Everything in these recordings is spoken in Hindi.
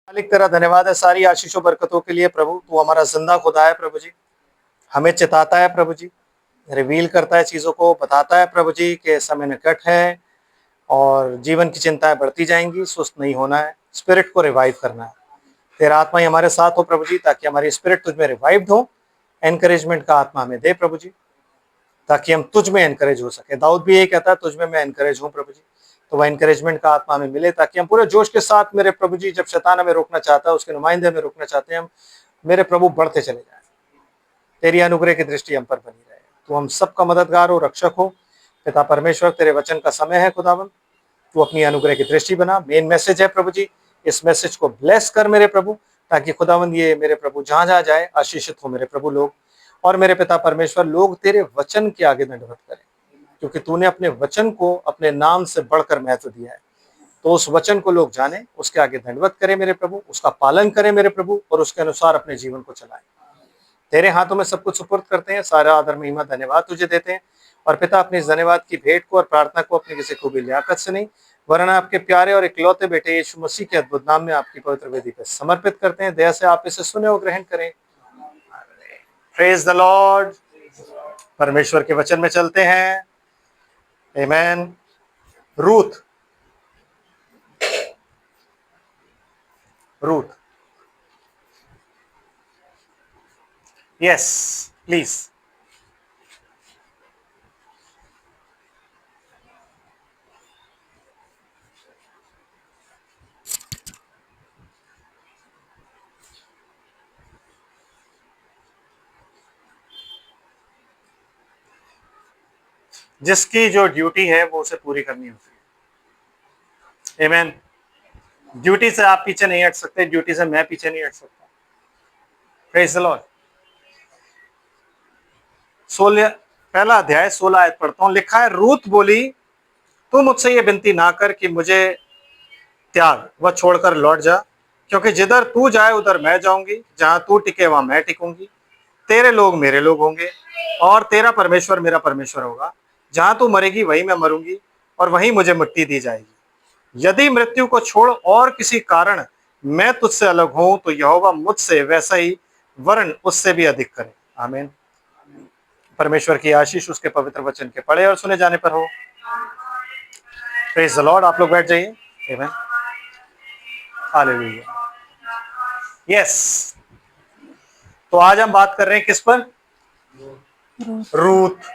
मालिक तेरा धन्यवाद है सारी आशीषों बरकतों के लिए। प्रभु तू हमारा जिंदा खुदा है प्रभु जी, हमें चिताता है प्रभु जी, रिवील करता है चीज़ों को, बताता है प्रभु जी कि समय निकट है और जीवन की चिंताएं बढ़ती जाएंगी। सुस्त नहीं होना है, स्पिरिट को रिवाइव करना है। तेरा आत्मा ही हमारे साथ हो प्रभु जी, ताकि हमारी स्पिरिट तुझ में रिवाइव्ड हो। एनकरेजमेंट का आत्मा हमें दे प्रभु जी, ताकि हम तुझ में एनकरेज हो सके। दाऊद भी यही कहता है, तुझ में मैं एनकरेज हूँ प्रभु जी। तो वह एनकरेजमेंट का आत्मा हमें मिले, ताकि हम पूरे जोश के साथ मेरे प्रभु जी, जब शैतान हमें रोकना चाहता है, उसके नुमाइंदे हमें रोकना चाहते हैं, हम मेरे प्रभु बढ़ते चले जाएं। तेरी अनुग्रह की दृष्टि हम पर बनी रहे। तू हम सबका मददगार हो, रक्षक हो। पिता परमेश्वर, तेरे वचन का समय है खुदावन, तू अपनी अनुग्रह की दृष्टि बना। मेन मैसेज है प्रभु जी, इस मैसेज को ब्लेस कर मेरे प्रभु, ताकि खुदावंद ये मेरे प्रभु जहां जहां जाए आशीषित हो मेरे प्रभु लोग। और मेरे पिता परमेश्वर, लोग तेरे वचन के आगे दंडवत करें, क्योंकि तूने अपने वचन को अपने नाम से बढ़कर महत्व दिया है। तो उस वचन को लोग जाने, उसके आगे दंडवत करें मेरे प्रभु, उसका पालन करें मेरे प्रभु, और उसके अनुसार अपने जीवन को चलाएं। तेरे हाथों में सब कुछ सुपुर्द करते हैं, सारा आदर महिमा धन्यवाद तुझे देते हैं। और पिता, अपनी इस धन्यवाद की भेंट को और प्रार्थना को अपनी किसी खूबी लियाकत से नहीं, वरन आपके प्यारे और इकलौते बेटे यीशु मसीह के अद्भुत नाम में आपकी पवित्र वेदी पर समर्पित करते हैं। दया से आप इसे सुने और ग्रहण करें। Praise the Lord. परमेश्वर के वचन में चलते हैं। Amen. Ruth, Ruth, yes please. जिसकी जो ड्यूटी है वो उसे पूरी करनी होती है। आमेन। ड्यूटी से आप पीछे नहीं हट सकते, ड्यूटी से मैं पीछे नहीं हट सकता। Praise the Lord. 16 पहला अध्याय 16 आयत पढ़ता हूं। लिखा है, रूथ बोली, तू मुझसे ये विनती ना कर कि मुझे त्याग व छोड़कर लौट जा, क्योंकि जिधर तू जाए उधर मैं जाऊंगी, जहां तू टिके वहां मैं टिकूंगी। तेरे लोग मेरे लोग होंगे और तेरा परमेश्वर मेरा परमेश्वर होगा। जहां तू मरेगी वहीं मैं मरूंगी और वहीं मुझे मिट्टी दी जाएगी। यदि मृत्यु को छोड़ और किसी कारण मैं तुझसे अलग हूं, तो यहोवा मुझसे वैसा ही वरन उससे भी अधिक करे। आमीन। परमेश्वर की आशीष उसके पवित्र वचन के पढ़े और सुने जाने पर हो। Praise the Lord. आप लोग बैठ जाइए। आमीन। हालेलुया। यस। तो आज हम बात कर रहे हैं किस पर? रूथ।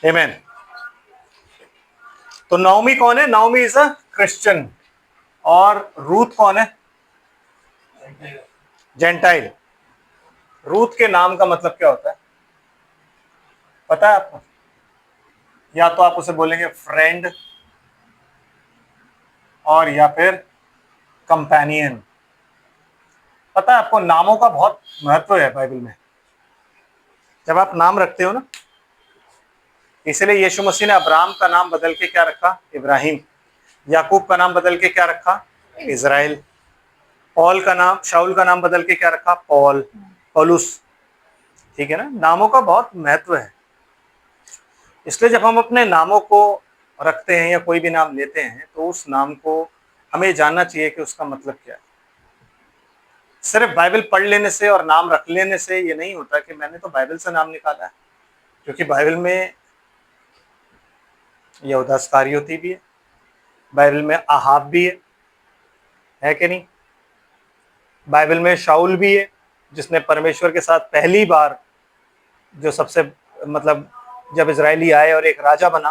आमीन। तो नाओमी कौन है? Naomi is a Christian. और रूथ कौन है? जेंटाइल। रूथ के नाम का मतलब क्या होता है पता है आपको? या तो आप उसे बोलेंगे फ्रेंड, और या फिर कंपेनियन। पता है आपको, नामों का बहुत महत्व है बाइबल में। जब आप नाम रखते हो ना, इसलिए यीशु मसीह ने अब्राहम का नाम बदल के क्या रखा? इब्राहिम। याकूब का नाम बदल के क्या रखा? इज़राइल। पॉल का नाम, शाऊल का नाम बदल के क्या रखा? पॉल, पौलुस। ठीक है ना? नामों का बहुत महत्व है। इसलिए जब हम अपने नामों को रखते हैं या कोई भी नाम लेते हैं, तो उस नाम को हमें जानना चाहिए कि उसका मतलब क्या है। सिर्फ बाइबल पढ़ लेने से और नाम रख लेने से ये नहीं होता कि मैंने तो बाइबल से नाम निकाला है, क्योंकि बाइबल में यहूदा इस्करियोती भी है, बाइबल में आहाब भी है कि नहीं? बाइबल में शाऊल भी है, जिसने परमेश्वर के साथ पहली बार, जो सबसे मतलब जब इजरायली आए और एक राजा बना,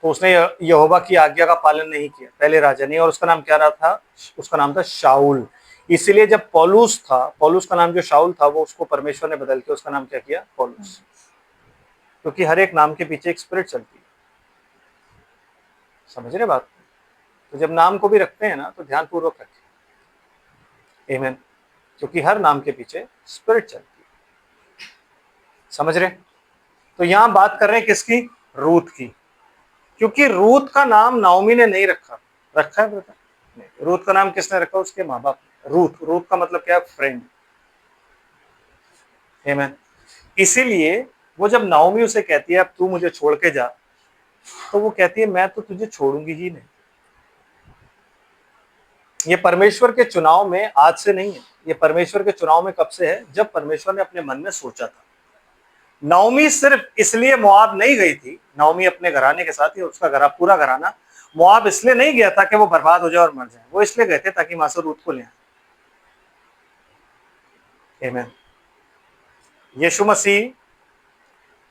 तो उसने यहोवा की आज्ञा का पालन नहीं किया, पहले राजा नहीं। और उसका नाम क्या रहा था? उसका नाम था शाऊल। इसीलिए जब पौलुस था, पौलुस का नाम जो शाऊल था, वो उसको परमेश्वर ने बदल के उसका नाम क्या किया? पौलुस। क्योंकि हर एक नाम के पीछे एक स्पिरिट चलती है। समझ रहे बात? तो जब नाम को भी रखते हैं ना, तो ध्यानपूर्वक रखें। आमीन। क्योंकि हर नाम के पीछे स्पिरिट चलती है। समझ रहे? तो यहां बात कर रहे हैं किसकी? रूथ की। क्योंकि रूथ का नाम नाओमी ने नहीं रखा। रखा है बेटा? नहीं। रूथ का नाम किसने रखा? उसके माँ बाप ने। रूथ, रूथ का मतलब क्या है? फ्रेंड। आमीन। इसीलिए वो जब नाओमी उसे कहती है अब तू मुझे छोड़ के जा, तो वो कहती है मैं तो तुझे छोड़ूंगी ही नहीं। ये परमेश्वर के चुनाव में आज से नहीं है, ये परमेश्वर के चुनाव में कब से है, जब परमेश्वर ने अपने मन में सोचा था। नाओमी सिर्फ इसलिए मोआब नहीं गई थी, नाओमी अपने घराने के साथ ही, उसका घरा पूरा घराना मोआब इसलिए नहीं गया था कि वो बर्बाद हो जाए और मर जाए, वो इसलिए गए थे ताकि वहां से रूत को ले आए। आमीन। यीशु मसीह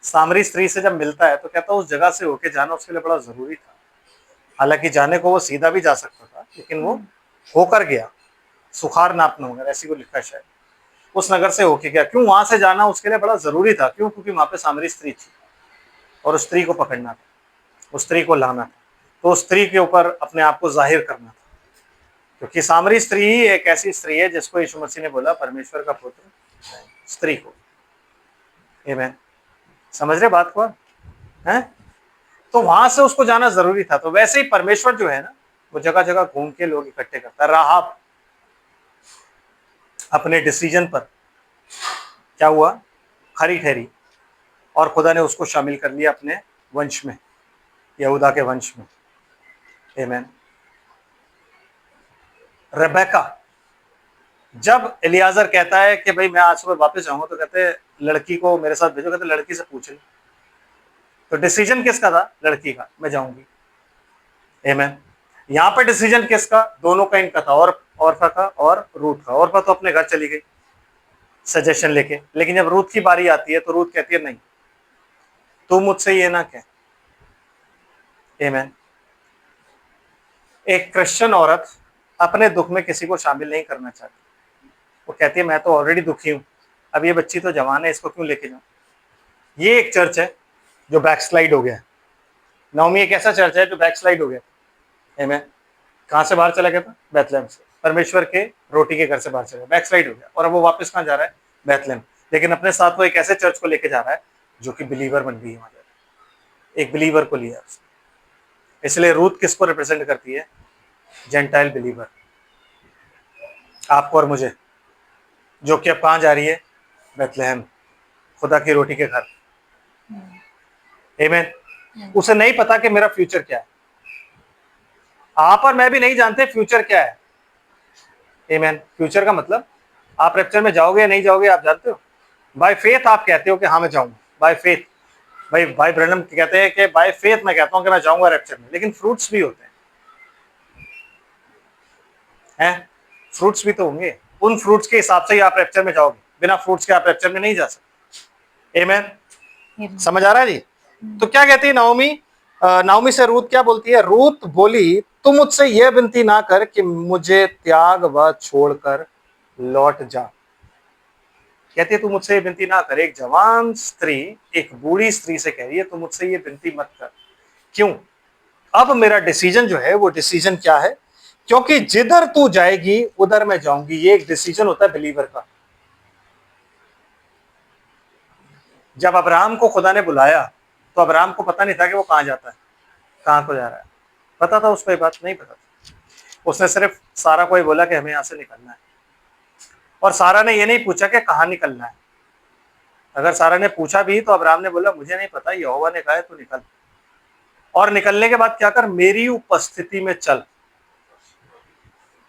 सामरी स्त्री से जब मिलता है तो कहता है उस जगह से होके जाना उसके लिए बड़ा जरूरी था। हालांकि जाने को वो सीधा भी जा सकता था, लेकिन वो होकर गया, सुखार नापना वगैरह ऐसी को लिखा है शायद, उस नगर से होके गया। क्यों? वहां से जाना उसके लिए बड़ा जरूरी था। क्यों? क्योंकि वहां पे सामरी स्त्री थी और उस स्त्री को पकड़ना था, उस स्त्री को लाना था, तो उस स्त्री के ऊपर अपने आप को जाहिर करना था। क्योंकि सामरी स्त्री ही एक ऐसी स्त्री है जिसको यीशु मसीह ने बोला परमेश्वर का पुत्र स्त्री को। आमीन। समझ रहे बात को हैं? तो वहां से उसको जाना जरूरी था। तो वैसे ही परमेश्वर जो है ना, वो जगह जगह घूम के लोग इकट्ठे करता है। राहाब अपने डिसीजन पर क्या हुआ, खरी ठहरी और खुदा ने उसको शामिल कर लिया अपने वंश में, यहूदा के वंश में। आमीन। रेबेका, जब एलियाजर कहता है कि भाई मैं आज सुबह वापस जाऊंगा, तो कहते हैं लड़की को मेरे साथ भेजो, कहते लड़की से पूछ ले। तो डिसीजन किसका था? लड़की का, मैं जाऊंगी। आमीन। यहाँ पे डिसीजन किसका? दोनों का, इनका था, और औरफा का और रूथ का। औरफा तो अपने घर चली गई सजेशन लेके, लेकिन जब रूथ की बारी आती है तो रूथ कहती है नहीं, तू मुझसे ये ना कह। आमीन। एक क्रिश्चियन औरत अपने दुख में किसी को शामिल नहीं करना चाहती। वो कहती है मैं तो ऑलरेडी दुखी हूं, अब ये बच्ची तो जवान है, इसको क्यों लेके जाऊं। ये एक चर्च है जो बैकस्लाइड हो गया। नाओमी एक ऐसा चर्च है जो बैकस्लाइड हो गया। आमीन। कहां से बाहर चला गया था? बैतलहम से, परमेश्वर के रोटी के घर से बाहर चला गया, बैकस्लाइड हो गया। और अब वो वापस कहां जा रहा है? बैतलहम। लेकिन अपने साथ वो एक ऐसे चर्च को लेके जा रहा है जो कि बिलीवर बन गई है वहां जाकर, एक बिलीवर को लिया उसने। इसलिए रूथ किसको रिप्रेजेंट करती है? जेंटाइल बिलीवर, आपको और मुझे, जो कि अब कहां जा रही है? बैतलहम, खुदा की रोटी के घर। आमीन। उसे नहीं पता कि मेरा फ्यूचर क्या है। आप और मैं भी नहीं जानते फ्यूचर क्या है। आमीन। फ्यूचर का मतलब, आप रैप्चर में जाओगे या नहीं जाओगे आप जानते हो? बाय फेथ आप कहते हो कि हाँ मैं जाऊंगा, बाय फेथ। भाई ब्रैनम कहते हैं कि बाय फेथ मैं कहता हूं कि मैं जाऊंगा रैप्चर में, लेकिन फ्रूट्स भी होते हैं, फ्रूट्स भी तो होंगे। उन फ्रूट्स के हिसाब से ही आप रैप्चर में जाओगे, बिना फ्रूट्स के आप रैप्चर में नहीं जा सकते। आमीन। समझ आ रहा है जी? तो क्या कहती है नाओमी? नाओमी से रूथ क्या बोलती है? रूथ बोली तू मुझसे यह विनती ना कर कि मुझे त्याग व छोड़कर लौट जा। कहती है तू मुझसे ये विनती ना कर। एक जवान स्त्री एक बूढ़ी स्त्री से कह रही है तू मुझसे ये विनती मत कर। क्यों? अब मेरा डिसीजन जो है वो डिसीजन क्या है? क्योंकि जिधर तू जाएगी उधर मैं जाऊंगी। ये एक डिसीजन होता है बिलीवर का। जब अब्राहम को खुदा ने बुलाया तो अब्राहम को पता नहीं था कि वो कहां जाता है, कहां को जा रहा है। पता था उसको? ये बात नहीं पता था। उसने सिर्फ सारा को ही बोला कि हमें यहां से निकलना है, और सारा ने ये नहीं पूछा कि कहां निकलना है। अगर सारा ने पूछा भी तो अब्राहम ने बोला मुझे नहीं पता, यहोवा ने कहा है तू निकल। और निकलने के बाद क्या कर? मेरी उपस्थिति में चल,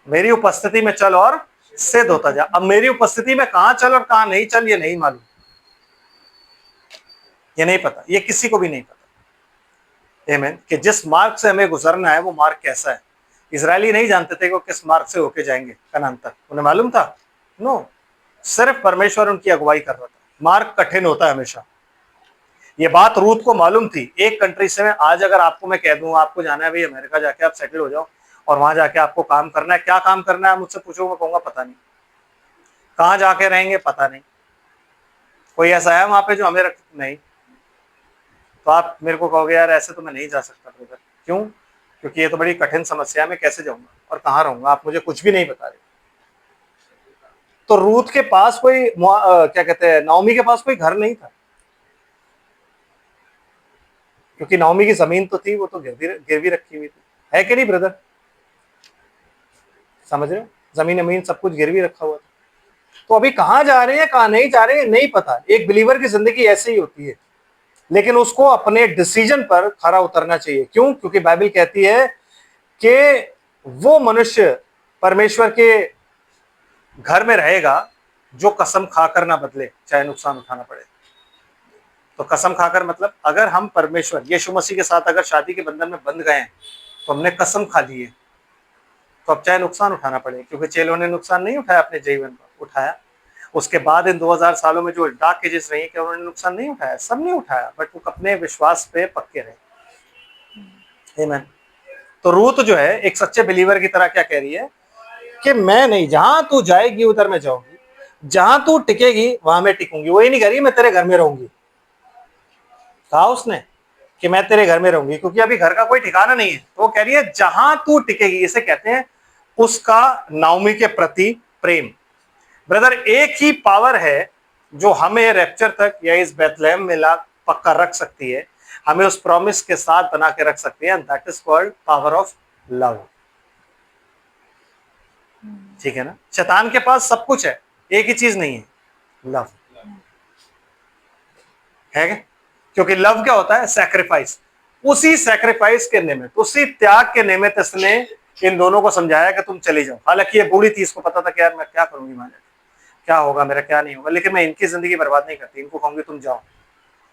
मेरी उपस्थिति में चल और सिद्ध होता जा। अब मेरी उपस्थिति में कहां चल और कहां नहीं चल ये नहीं मालूम, ये नहीं पता, ये किसी को भी नहीं पता। आमीन। कि जिस मार्ग से हमें गुजरना है वो मार्ग कैसा है। इजरायली नहीं जानते थे कि वो किस मार्ग से होके जाएंगे कनान तक, उन्हें मालूम था? नो, सिर्फ परमेश्वर उनकी अगुवाई कर रहा था। मार्ग कठिन होता है हमेशा, ये बात रूथ को मालूम थी। एक कंट्री से, मैं आज अगर आपको मैं कह दूं आपको जाना है भाई अमेरिका, जाके आप सेटल हो जाओ और वहां जाके आपको काम करना है, क्या काम करना है मुझसे पूछो, मैं कहूंगा पता नहीं। कहां जाके रहेंगे पता नहीं। कोई ऐसा है वहां पे जो हमें नहीं, तो आप मेरे को कहोगे यार ऐसे तो मैं नहीं जा सकता ब्रदर। क्यों? क्योंकि ये तो बड़ी कठिन समस्या है, मैं कैसे जाऊंगा और कहाँ रहूंगा, आप मुझे कुछ भी नहीं बता रहे। तो रूथ के पास कोई क्या कहते हैं, नाओमी के पास कोई घर नहीं था, क्योंकि नाओमी की जमीन तो थी, वो तो गिरवी रखी हुई थी, है कि नहीं ब्रदर? समझ रहे हो? जमीन अमीन सब कुछ गिरवी रखा हुआ था। तो अभी कहाँ जा रहे हैं कहाँ नहीं जा रहे हैं नहीं पता। एक बिलीवर की जिंदगी ऐसे ही होती है, लेकिन उसको अपने डिसीजन पर खरा उतरना चाहिए। क्यों? क्योंकि बाइबल कहती है कि वो मनुष्य परमेश्वर के घर में रहेगा जो कसम खाकर ना बदले, चाहे नुकसान उठाना पड़े। तो कसम खाकर मतलब अगर हम परमेश्वर यीशु मसीह के साथ अगर शादी के बंधन में बंध गए हैं तो हमने कसम खा ली है, तो अब चाहे नुकसान उठाना पड़े, क्योंकि चेलों ने नुकसान नहीं उठाया अपने जीवन पर, उठाया। उसके बाद इन 2000 सालों में जो डार्क एजेस रही क्या उन्होंने नुकसान नहीं उठाया? सब नहीं उठाया, बट वो अपने विश्वास पे पक्के रहे। आमीन। तो रूत जो है एक सच्चे बिलीवर की तरह क्या कह रही है कि मैं नहीं, जहां तू जाएगी उधर मैं जाऊंगी, जहां तू टिकेगी वहां मैं टिकूंगी। वो ये नहीं कह रही मैं तेरे घर में रहूंगी, कहा उसने कि मैं तेरे घर में रहूंगी, क्योंकि अभी घर का कोई ठिकाना नहीं है। तो वो कह रही है जहां तू टिकेगी, इसे कहते हैं उसका नाओमी के प्रति प्रेम। ब्रदर, एक ही पावर है जो हमें रैप्चर तक या इस बैतलहम में ला पक्का रख सकती है, हमें उस प्रॉमिस के साथ बना के रख सकती है, that is called power of love. ठीक है ना? शैतान के पास सब कुछ है, एक ही चीज नहीं है, लव है क्या? क्योंकि लव क्या होता है? सैक्रिफाइस। उसी सैक्रिफाइस के निमित्त, उसी त्याग के निमित्त इसने इन दोनों को समझाया कि तुम चली जाओ। हालांकि ये बूढ़ी थी, इसको पता था कि यार मैं क्या करूंगी, माने क्या होगा मेरा, क्या नहीं होगा, लेकिन मैं इनकी जिंदगी बर्बाद नहीं करती, इनको कहूंगी तुम जाओ।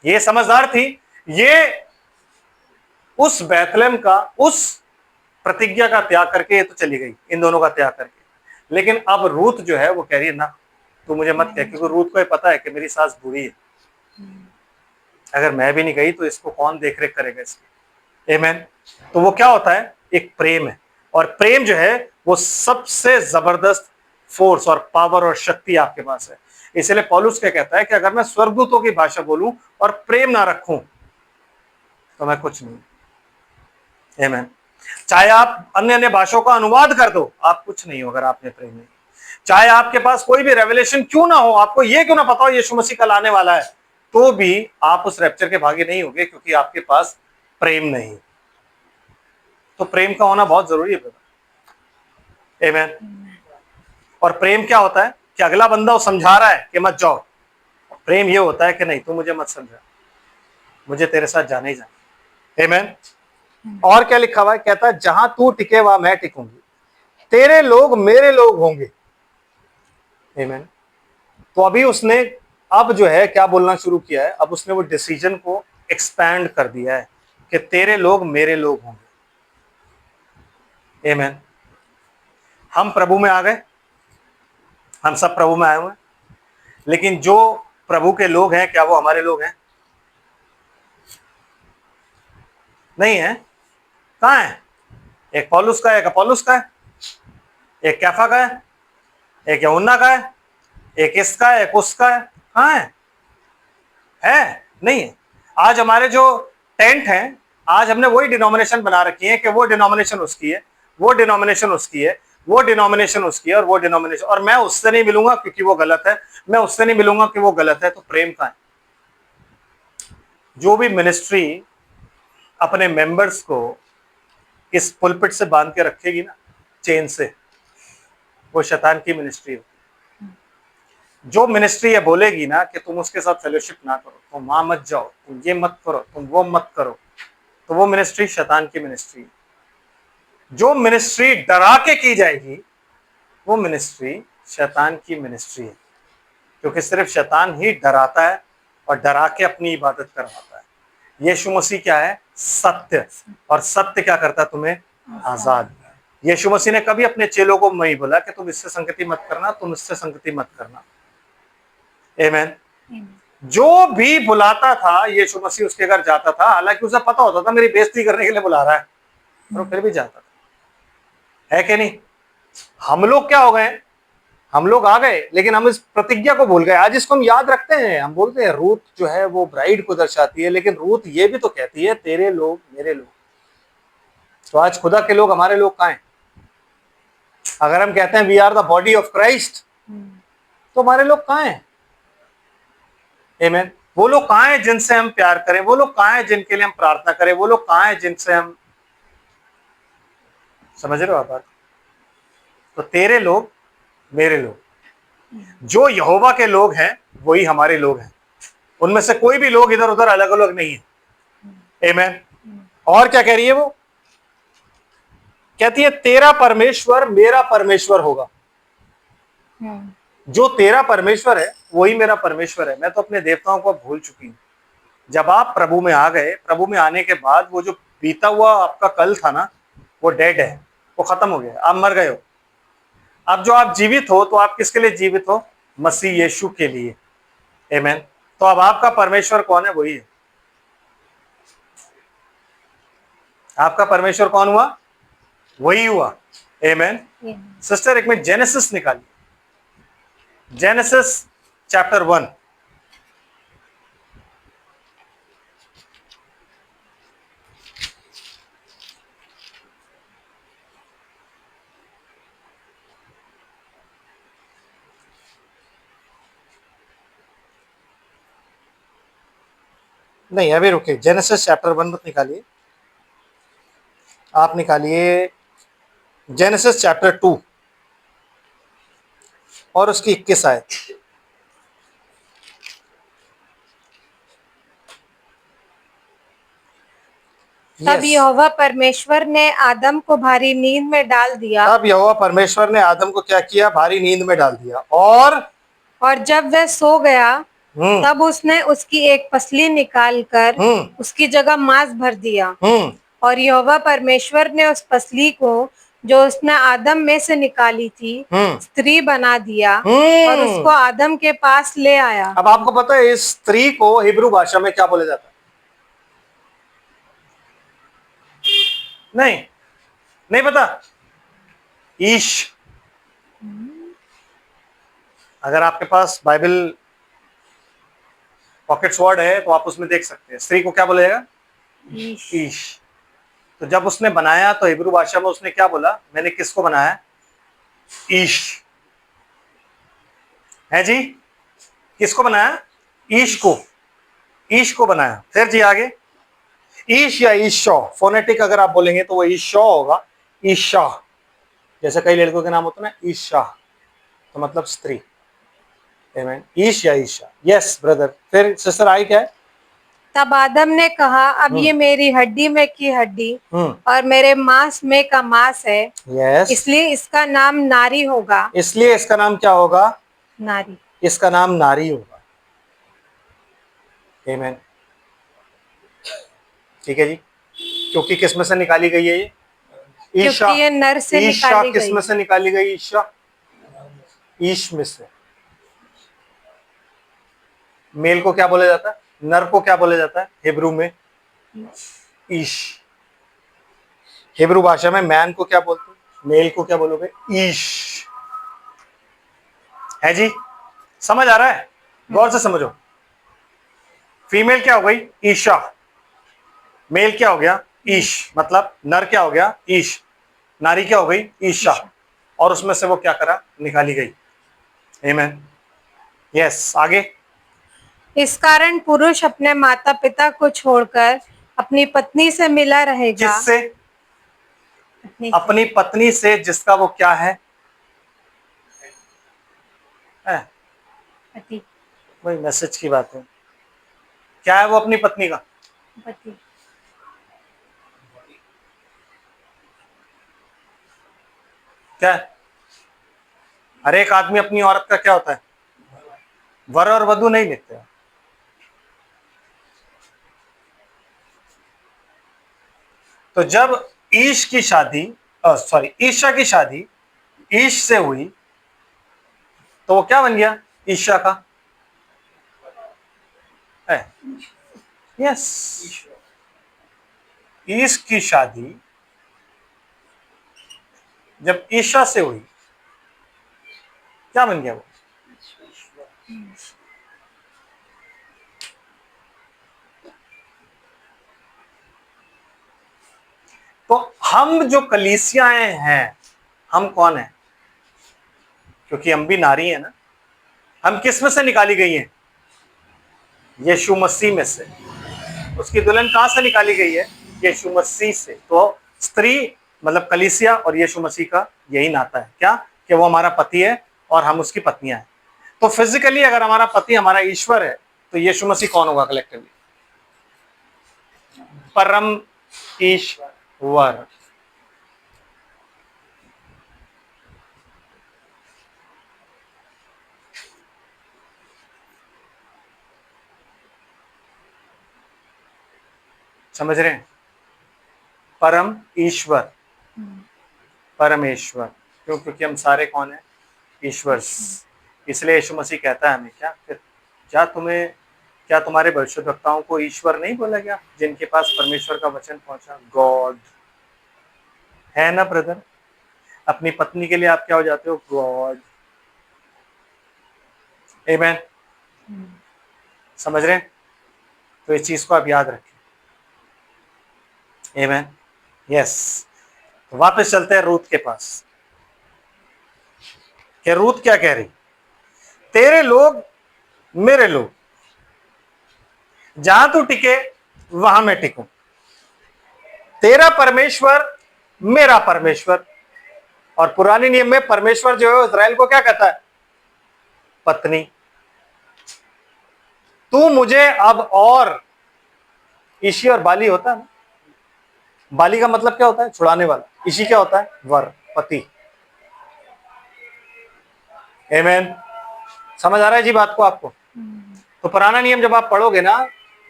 ये समझदार थी, ये उस बैतलहम का, उस प्रतिज्ञा का त्याग करके ये तो चली गई, इन दोनों का त्याग करके। लेकिन अब रूत जो है वो कह रही है ना, तू मुझे मत कह, क्योंकि रूत को ये पता है कि मेरी सास बूढ़ी है, अगर मैं भी नहीं गई तो इसको कौन देख रेख करेगा इसकी। आमीन। तो वो क्या होता है? एक प्रेम है, और प्रेम जो है वो सबसे जबरदस्त फोर्स और पावर और शक्ति आपके पास है। इसलिए पौलुस क्या कहता है कि अगर मैं स्वर्गदूतों की भाषा बोलूं और प्रेम ना रखूं तो मैं कुछ नहीं। आमीन। चाहे आप अन्य अन्य भाषाओं का अनुवाद कर दो, आप कुछ नहीं हो अगर आपने प्रेम नहीं। चाहे आपके पास कोई भी रेवलेशन क्यों ना हो, आपको ये क्यों ना पता हो यीशु मसीह कल आने वाला है, तो भी आप उस रैप्चर के भागी नहीं होंगे, क्योंकि आपके पास प्रेम नहीं। तो प्रेम का होना बहुत जरूरी है ब्रदर। आमीन। और प्रेम क्या होता है कि अगला बंदा वो समझा रहा है कि मत जाओ, प्रेम ये होता है कि नहीं, तू मुझे मत समझा, मुझे तेरे साथ जाने ही जाना। आमीन। और क्या लिखा हुआ है? कहता है जहां तू टिके वहां मैं टिकूंगी, तेरे लोग मेरे लोग होंगे। आमीन। तो अभी उसने अब जो है क्या बोलना शुरू किया है, अब उसने वो डिसीजन को एक्सपैंड कर दिया है कि तेरे लोग मेरे लोग होंगे। आमीन। हम प्रभु में आ गए, हम सब प्रभु में आए हुए हैं, लेकिन जो प्रभु के लोग हैं क्या वो हमारे लोग हैं? नहीं है। कहां है? एक पौलुस का है, एक अपोलोस का है, एक कैफा का है, एक यूहन्ना का है, एक इसका है, एक उसका है। कहां है? नहीं है। आज हमारे जो टेंट हैं, आज हमने वही डिनोमिनेशन बना रखी है कि वो डिनोमिनेशन उसकी है, वो डिनोमिनेशन उसकी है, वो डिनोमिनेशन उसकी है, और वो डिनोमिनेशन, और मैं उससे नहीं मिलूंगा क्योंकि वो गलत है, मैं उससे नहीं मिलूंगा कि वो गलत है। तो प्रेम का है। जो भी मिनिस्ट्री अपने मेंबर्स को इस पुलपिट से बांध के रखेगी ना, चेन से, वो शैतान की मिनिस्ट्री है। जो मिनिस्ट्री ये बोलेगी ना कि तुम उसके साथ फेलोशिप ना करो, तुम वहां मत जाओ, तुम ये मत करो, तुम वो मत करो, तो वो मिनिस्ट्री शैतान की मिनिस्ट्री है। जो मिनिस्ट्री डरा के की जाएगी वो मिनिस्ट्री शैतान की मिनिस्ट्री है, क्योंकि सिर्फ शैतान ही डराता है और डरा के अपनी इबादत करवाता है। यीशु मसीह क्या है? सत्य, और सत्य क्या करता है? तुम्हें आजाद। यीशु मसीह ने कभी अपने चेलों को नहीं बोला कि तुम इससे संगति मत करना, तुम इससे संगति मत करना। आमीन। जो भी बुलाता था यीशु मसीह उसके घर जाता था, हालांकि उसे पता होता था मेरी बेइज्जती करने के लिए बुला रहा है, पर वो फिर भी जाता था। है कि नहीं? हम लोग क्या हो गए? हम लोग आ गए, लेकिन हम इस प्रतिज्ञा को भूल गए। आज इसको हम याद रखते हैं, हम बोलते हैं रूत जो है वो ब्राइड को दर्शाती है, लेकिन रूत ये भी तो कहती है तेरे लोग मेरे लोग। तो आज खुदा के लोग हमारे लोग कहां हैं? अगर हम कहते हैं we are the body of Christ, तो हमारे लोग कहां हैं? आमीन। वो लोग कहां हैं जिनसे हम प्यार करें? वो लोग कहां हैं जिनके लिए हम प्रार्थना करें? वो लोग कहां हैं जिनसे हम, समझ रहे हो आप बात? तो तेरे लोग मेरे लोग, जो यहोवा के लोग हैं वही हमारे लोग हैं। उनमें से कोई भी लोग इधर उधर अलग अलग नहीं है। आमीन। और क्या कह रही है वो? कहती है तेरा परमेश्वर मेरा परमेश्वर होगा। जो तेरा परमेश्वर है वही मेरा परमेश्वर है। मैं तो अपने देवताओं को भूल चुकी हूं। जब आप प्रभु में आ गए, प्रभु में आने के बाद वो जो बीता हुआ आपका कल था ना, वो डेड है, वो खत्म हो गया, आप मर गए हो। अब जो आप जीवित हो, तो आप किसके लिए जीवित हो? मसीह यीशु के लिए। आमीन। तो अब आपका परमेश्वर कौन है? वही है। आपका परमेश्वर कौन हुआ? वही हुआ। आमीन। सिस्टर एक मिनट जेनेसिस निकालिए, जेनेसिस चैप्टर 1। नहीं अभी रुकिए, जेनेसिस चैप्टर 1 मत निकालिए, आप निकालिए जेनेसिस चैप्टर 2 और उसकी 21 आयत। तब यहोवा परमेश्वर ने आदम को भारी नींद में डाल दिया। तब यहोवा परमेश्वर ने आदम को क्या किया? भारी नींद में डाल दिया। और जब वह सो गया, तब उसने उसकी एक पसली निकालकर उसकी जगह मांस भर दिया। और यहोवा परमेश्वर ने उस पसली को जो उसने आदम में से निकाली थी स्त्री बना दिया और उसको आदम के पास ले आया। अब आपको पता है इस स्त्री को हिब्रू भाषा में क्या बोला जाता है? नहीं नहीं पता? ईश। अगर आपके पास बाइबल पॉकेट स्वॉर्ड है तो आप उसमें देख सकते हैं, स्त्री को क्या बोला जाएगा? ईश। तो जब उसने बनाया तो हिब्रू भाषा में उसने क्या बोला? मैंने किसको बनाया? ईश। है जी? किसको बनाया? ईश को। ईश को बनाया। फिर जी आगे, ईश या ईशा, फोनेटिक अगर आप बोलेंगे तो वो ईशा होगा, ईशा। जैसे कई लड़कों के नाम होते हैं ना, ईशा, तो मतलब स्त्री। आमीन। ईश या ईशा। Yes brother. फिर सिस्टर आई क्या है? तब आदम ने कहा, अब ये मेरी हड्डी में की हड्डी और मेरे मांस में का मांस है। यस। इसलिए इसका नाम नारी होगा। इसलिए इसका नाम क्या होगा? नारी। इसका नाम नारी होगा। आमीन। ठीक है जी। क्योंकि किस में से निकाली गई है ये? ईशा। ये नर से ईशा निकाली किस में से निकाली गई? ईशा, ईश में से। मेल को क्या बोला जाता है? नर को क्या बोला जाता है हिब्रू में? ईश। हिब्रू भाषा में मैन को क्या बोलते हैं? मेल को क्या बोलोगे? ईश। है जी? समझ आ रहा है? गौर से समझो। फीमेल क्या हो गई? ईशा। मेल क्या हो गया? ईश। मतलब नर क्या हो गया? ईश। नारी क्या हो गई? ईशा। और उसमें से वो क्या करा? निकाली गई। आमीन। यस। आगे, इस कारण पुरुष अपने माता पिता को छोड़कर अपनी पत्नी से मिला रहेगा। जिससे? अपनी पत्नी से, जिसका वो क्या है? पति। वही मैसेज की बात है। क्या है वो अपनी पत्नी का? पति। क्या है? हर एक आदमी अपनी औरत का क्या होता है? वर और वधु नहीं लिखते। तो जब ईश की शादी, सॉरी ईशा की शादी ईश से हुई तो वो क्या बन गया? ईशा का। यस। ईश की शादी जब ईशा से हुई, क्या बन गया वो? तो हम जो कलीसियाएं हैं, हम कौन है? क्योंकि हम भी नारी है ना। हम किस में से निकाली गई हैं? यीशु मसीह में से। उसकी दुल्हन कहां से निकाली गई है? यीशु मसीह से। तो स्त्री मतलब कलीसिया और यीशु मसीह का यही नाता है, क्या? कि वो हमारा पति है और हम उसकी पत्नियां हैं। तो फिजिकली अगर हमारा पति हमारा ईश्वर है, तो यीशु मसीह कौन होगा कलेक्टिवली? परम ईश्वर। समझ रहे हैं? परम ईश्वर, परमेश्वर। क्यों? क्योंकि हम सारे कौन है? ईश्वर। इसलिए यीशु मसीह कहता है हमें क्या, क्या तुम्हारे भविष्यद्वक्ताओं को ईश्वर नहीं बोला गया जिनके पास परमेश्वर का वचन पहुंचा? गॉड है ना ब्रदर। अपनी पत्नी के लिए आप क्या हो जाते हो? गॉड। आमेन। समझ रहे हैं? तो इस चीज को आप याद रखें। आमेन। यस। तो वापस चलते हैं रूत के पास। कि रूत क्या कह रही? तेरे लोग मेरे लोग, जहां तू टिके वहां मैं टिकूं। तेरा परमेश्वर मेरा परमेश्वर। और पुराने नियम में परमेश्वर जो है इस्राएल को क्या कहता है? पत्नी। तू मुझे अब और, ईशी और बाली होता है ना, बाली का मतलब क्या होता है? छुड़ाने वाला। ईशी क्या होता है? वर, पति। आमेन। समझ आ रहा है जी बात को आपको? तो पुराना नियम जब आप पढ़ोगे ना,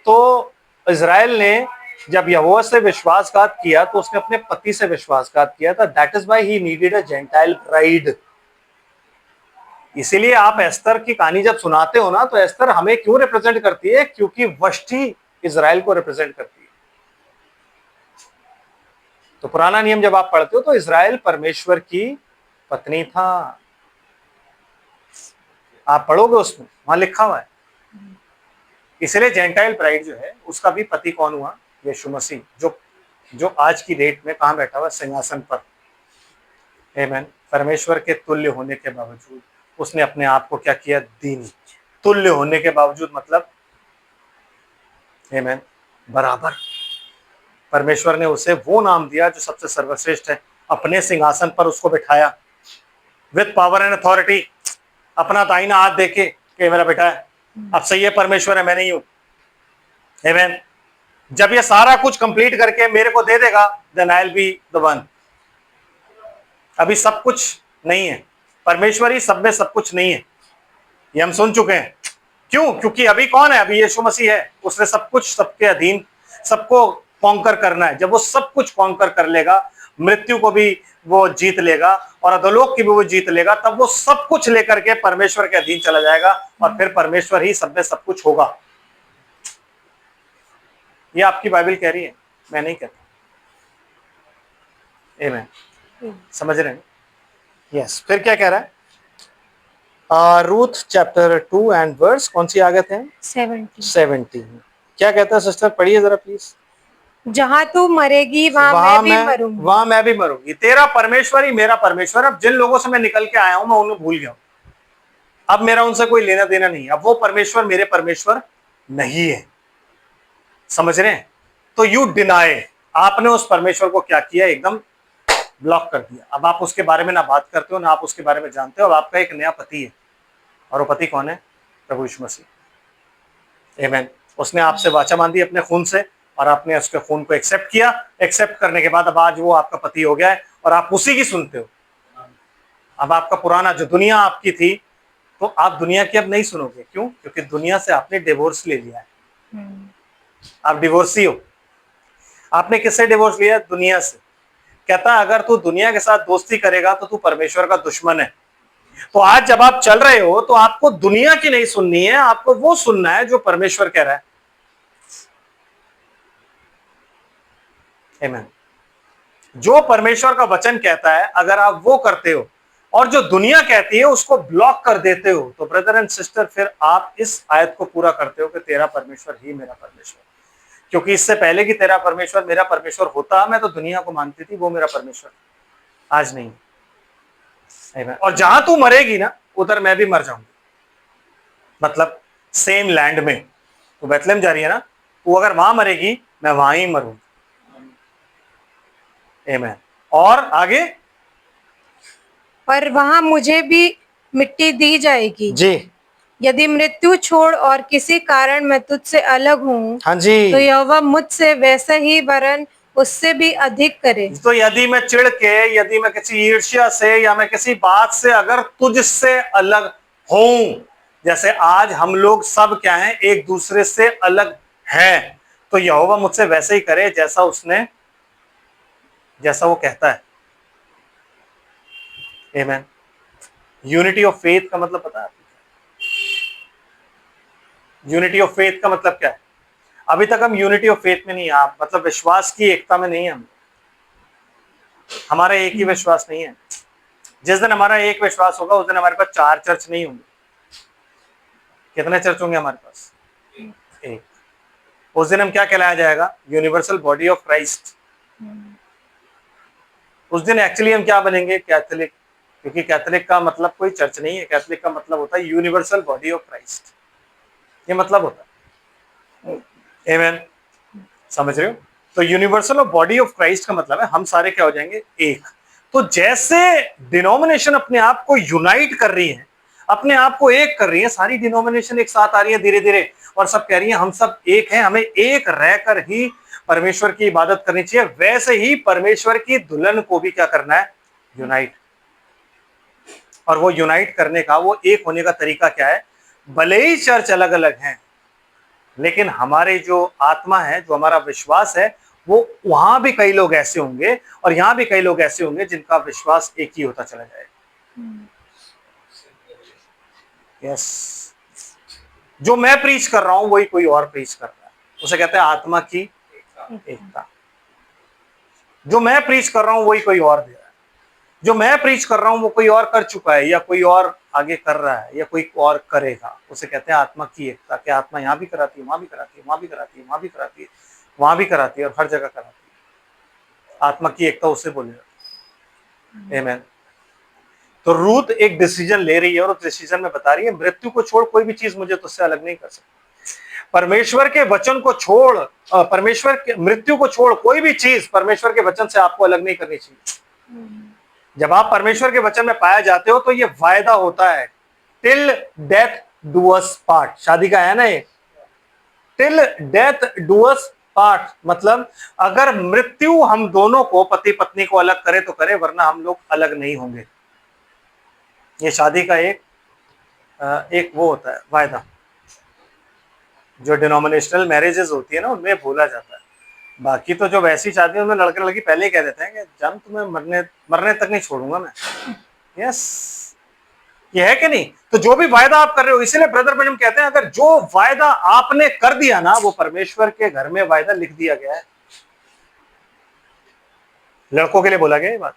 तो इज़राइल ने जब यहोवा से विश्वासघात किया तो उसने अपने पति से विश्वासघात किया था। That is why he needed a gentile bride. इसीलिए आप एस्तर की कहानी जब सुनाते हो ना, तो एस्तर हमें क्यों रिप्रेजेंट करती है? क्योंकि वष्टी इज़राइल को रिप्रेजेंट करती है। तो पुराना नियम जब आप पढ़ते हो तो इज़राइल परमेश्वर की पत्नी था। आप पढ़ोगे उसमें, वहां लिखा हुआ है। इसलिए जेंटाइल ब्राइड जो है उसका भी पति कौन हुआ? यीशु मसीह, जो आज की डेट में कहां बैठा हुआ? सिंहासन पर। आमेन। परमेश्वर के तुल्य होने के बावजूद उसने अपने आप को क्या किया? दीन। तुल्य होने के बावजूद मतलब आमेन, बराबर। परमेश्वर ने उसे वो नाम दिया जो सबसे सर्वश्रेष्ठ है। अपने सिंहासन पर उसको बिठाया विद पावर एंड अथॉरिटी। अपना दाहिना हाथ देके कि मेरा बेटा है, अब सही है, परमेश्वर है, मैं नहीं हूं। आमेन। जब ये सारा कुछ कंप्लीट करके मेरे को दे देगा, then I will be the one. अभी सब कुछ नहीं है, परमेश्वर ही सब में सब कुछ नहीं है, ये हम सुन चुके हैं। क्यों? क्योंकि अभी कौन है? अभी यीशु मसीह है। उसने सब कुछ सबके अधीन, सबको कॉन्कर करना है। जब वो सब कुछ कॉन्कर कर लेगा, मृत्यु को भी वो जीत लेगा और अधोलोक की भी वो जीत लेगा, तब वो सब कुछ लेकर के परमेश्वर के अधीन चला जाएगा और फिर परमेश्वर ही सब में सब कुछ होगा। ये आपकी बाइबल कह रही है, मैं नहीं कहता। आमीन। समझ रहे हैं? यस। फिर क्या कह रहा है? रूथ चैप्टर 2 एंड वर्स कौन सी आगे थे? 17। क्या कहता है सिस्टर? पढ़िए जरा प्लीज। जहां तू मरेगी वहां मैं भी मरूंगी। तेरा परमेश्वर ही मेरा परमेश्वर। अब जिन लोगों से मैं निकल के आया हूं, मैं उन्हें भूल गया हूं। अब मेरा उनसे कोई लेना देना नहीं। अब वो परमेश्वर मेरे परमेश्वर नहीं है। समझ रहे हैं? तो यू डिनाई, आपने उस परमेश्वर को क्या किया? एकदम ब्लॉक कर दिया। अब आप उसके बारे में ना बात करते हो, ना आप उसके बारे में जानते हो। अब आपका एक नया पति है, और वो पति कौन है? प्रभु यीशु मसीह। आमीन। उसने आपसे वाचा बांधी अपने खून से, और आपने उसके खून को एक्सेप्ट किया। एक्सेप्ट करने के बाद अब आज वो आपका पति हो गया है, और आप उसी की सुनते हो। अब आपका पुराना जो दुनिया आपकी थी, तो आप दुनिया की अब नहीं सुनोगे। क्यों? क्योंकि दुनिया से आपने डिवोर्स ले लिया है। आप डिवोर्सी हो। आपने किससे डिवोर्स लिया? दुनिया से। कहता है अगर तू दुनिया के साथ दोस्ती करेगा तो तू परमेश्वर का दुश्मन है। तो आज जब आप चल रहे हो, तो आपको दुनिया की नहीं सुननी है, आपको वो सुनना है जो परमेश्वर कह रहा है। आमीन। जो परमेश्वर का वचन कहता है, अगर आप वो करते हो और जो दुनिया कहती है उसको ब्लॉक कर देते हो, तो ब्रदर एंड सिस्टर, फिर आप इस आयत को पूरा करते हो कि तेरा परमेश्वर ही मेरा परमेश्वर। क्योंकि इससे पहले कि तेरा परमेश्वर मेरा परमेश्वर होता, मैं तो दुनिया को मानती थी वो मेरा परमेश्वर, आज नहीं। और जहां तू मरेगी ना, उधर मैं भी मर जाऊंगी। मतलब सेम लैंड में। तो बैतलहम जा रही है ना, वो अगर वहां मरेगी, मैं वहां ही मरूंगी। आमीन। और आगे, पर वहां मुझे भी मिट्टी दी जाएगी जी। यदि मृत्यु छोड़ और किसी कारण मैं तुझसे अलग हूँ, हाँ जी। तो यहोवा मुझसे वैसा ही वरन उससे भी अधिक करे। तो यदि मैं चिढ़ के, यदि मैं किसी ईर्ष्या से या मैं किसी बात से अगर तुझसे अलग हूं, जैसे आज हम लोग सब क्या हैं? एक दूसरे से अलग हैं। तो यहोवा मुझसे वैसे ही करे जैसा वो कहता है। आमीन। यूनिटी ऑफ फेथ का मतलब पता है? यूनिटी ऑफ फेथ का मतलब क्या है? अभी तक हम यूनिटी ऑफ फेथ में नहीं है, आप मतलब विश्वास की एकता में नहीं है हम। हमारा एक ही विश्वास नहीं है। जिस दिन हमारा एक विश्वास होगा उस दिन हमारे पास 4 चर्च नहीं होंगे। कितने चर्च होंगे हमारे पास? एक। उस दिन हम क्या कहलाया जाएगा? Universal body of Christ. उस दिन एक्चुअली हम क्या बनेंगे? कैथोलिक। क्योंकि कैथोलिक का मतलब कोई चर्च नहीं है, कैथोलिक का मतलब होता है यूनिवर्सल बॉडी ऑफ क्राइस्ट। ये मतलब होता है। आमीन। समझ रहे हो? तो यूनिवर्सल बॉडी ऑफ क्राइस्ट का मतलब है हम सारे क्या हो जाएंगे? एक। तो जैसे डिनोमिनेशन अपने आप को यूनाइट कर रही है, अपने आप को एक कर रही है, सारी डिनोमिनेशन एक साथ आ रही है धीरे धीरे, और सब कह रही है हम सब एक हैं, हमें एक रहकर ही परमेश्वर की इबादत करनी चाहिए। वैसे ही परमेश्वर की दुल्हन को भी क्या करना है? यूनाइट। और वो यूनाइट करने का, वो एक होने का तरीका क्या है? भले ही चर्च अलग अलग हैं, लेकिन हमारे जो आत्मा है, जो हमारा विश्वास है, वो वहां भी कई लोग ऐसे होंगे और यहां भी कई लोग ऐसे होंगे जिनका विश्वास एक ही होता चला जाएगा। यस। जो मैं प्रीच कर रहा हूं वही कोई और प्रीच कर रहा है, उसे कहते हैं आत्मा की एकता। जो मैं प्रीच कर रहा हूं वही कोई और दे रहा है, जो मैं प्रीच कर रहा हूं वो कोई और कर चुका है, या कोई और आगे कर रहा है, या कोई और करेगा। उसे कहते हैं आत्मा की एकता। कि आत्मा यहां भी कराती है, वहां भी कराती है, वहां भी कराती है, वहां भी कराती है, वहां भी कराती है, और हर जगह कराती है। आत्मा की एकता उसे बोले जाती है। आमीन। तो रूथ एक डिसीजन ले रही है और उस डिसीजन में बता रही है मृत्यु को छोड़ कोई भी चीज मुझे तुझसे अलग नहीं कर सकती। परमेश्वर के वचन को छोड़, परमेश्वर के मृत्यु को छोड़ कोई भी चीज परमेश्वर के वचन से आपको अलग नहीं करनी चाहिए। जब आप परमेश्वर के वचन में पाया जाते हो तो ये वायदा होता है, till death do us part. शादी का है ना ये, till death do us part. मतलब अगर मृत्यु हम दोनों को, पति पत्नी को अलग करे तो करे, वरना हम लोग अलग नहीं होंगे। ये शादी का एक वो होता है वायदा, जो डिनोमिनेशनल मैरिजेस होती है ना उनमें बोला जाता है। बाकी तो जो वैसी शादी में लड़के लड़की पहले ही कह देते हैं कि जब तुम्हें मरने तक नहीं छोड़ूंगा मैं। यस, ये है कि नहीं? तो जो भी वायदा आप कर रहे हो, इसीलिए ब्रदर ब्रैनम कहते हैं अगर जो वायदा आपने कर दिया ना, वो परमेश्वर के घर में वायदा लिख दिया गया है। लड़कों के लिए बोला गया ये बात,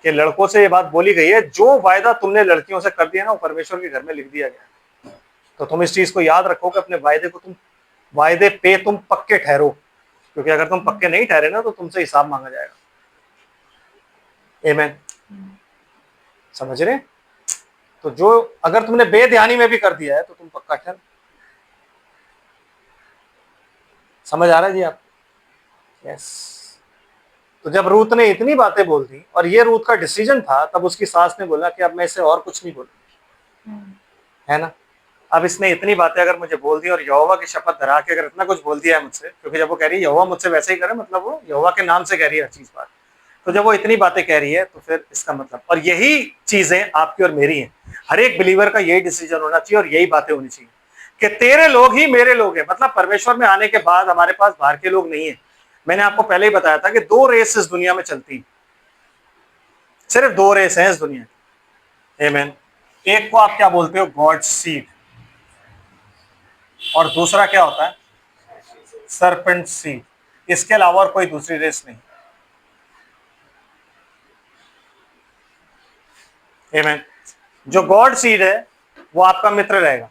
कि लड़कों से ये बात बोली गई है, जो वायदा तुमने लड़कियों से कर दिया ना वो परमेश्वर के घर में लिख दिया गया है। तो तुम इस चीज को याद रखो कि अपने वायदे पे तुम पक्के ठहरो, क्योंकि अगर तुम पक्के नहीं ठहरे ना तो तुमसे हिसाब मांगा जाएगा। आमीन। समझ रहे? तो जो अगर तुमने बेध्यानी में भी कर दिया है तो तुम पक्का ठहरो। समझ आ रहा है जी आप? यस। तो जब रूथ ने इतनी बातें बोल दी और ये रूथ का डिसीजन था, तब उसकी सास ने बोला कि अब मैं इसे और कुछ नहीं बोलूंगी, है ना? अब इसने इतनी बातें अगर मुझे बोल दी और यहोवा की शपथ धरा के अगर इतना कुछ बोल दिया है मुझसे, क्योंकि जब वो कह रही है यहोवा मुझसे वैसे ही करे, मतलब वो यहोवा के नाम से कह रही है हर चीज बात। तो जब वो इतनी बातें कह रही है तो फिर इसका मतलब, और यही चीजें आपकी और मेरी हैं, हर एक बिलीवर का यही डिसीजन होना चाहिए और यही बातें होनी चाहिए कि तेरे लोग ही मेरे लोग हैं। मतलब परमेश्वर में आने के बाद हमारे पास बाहर के लोग नहीं है। मैंने आपको पहले ही बताया था कि 2 रेस इस दुनिया में चलती, सिर्फ 2 रेस हैं इस दुनिया की। आमीन। एक को आप क्या बोलते हो? गॉड सीड, और दूसरा क्या होता है? Serpent seed. इसके अलावा और कोई दूसरी रेस नहीं। आमीन। जो गॉड सीड है वो आपका मित्र रहेगा,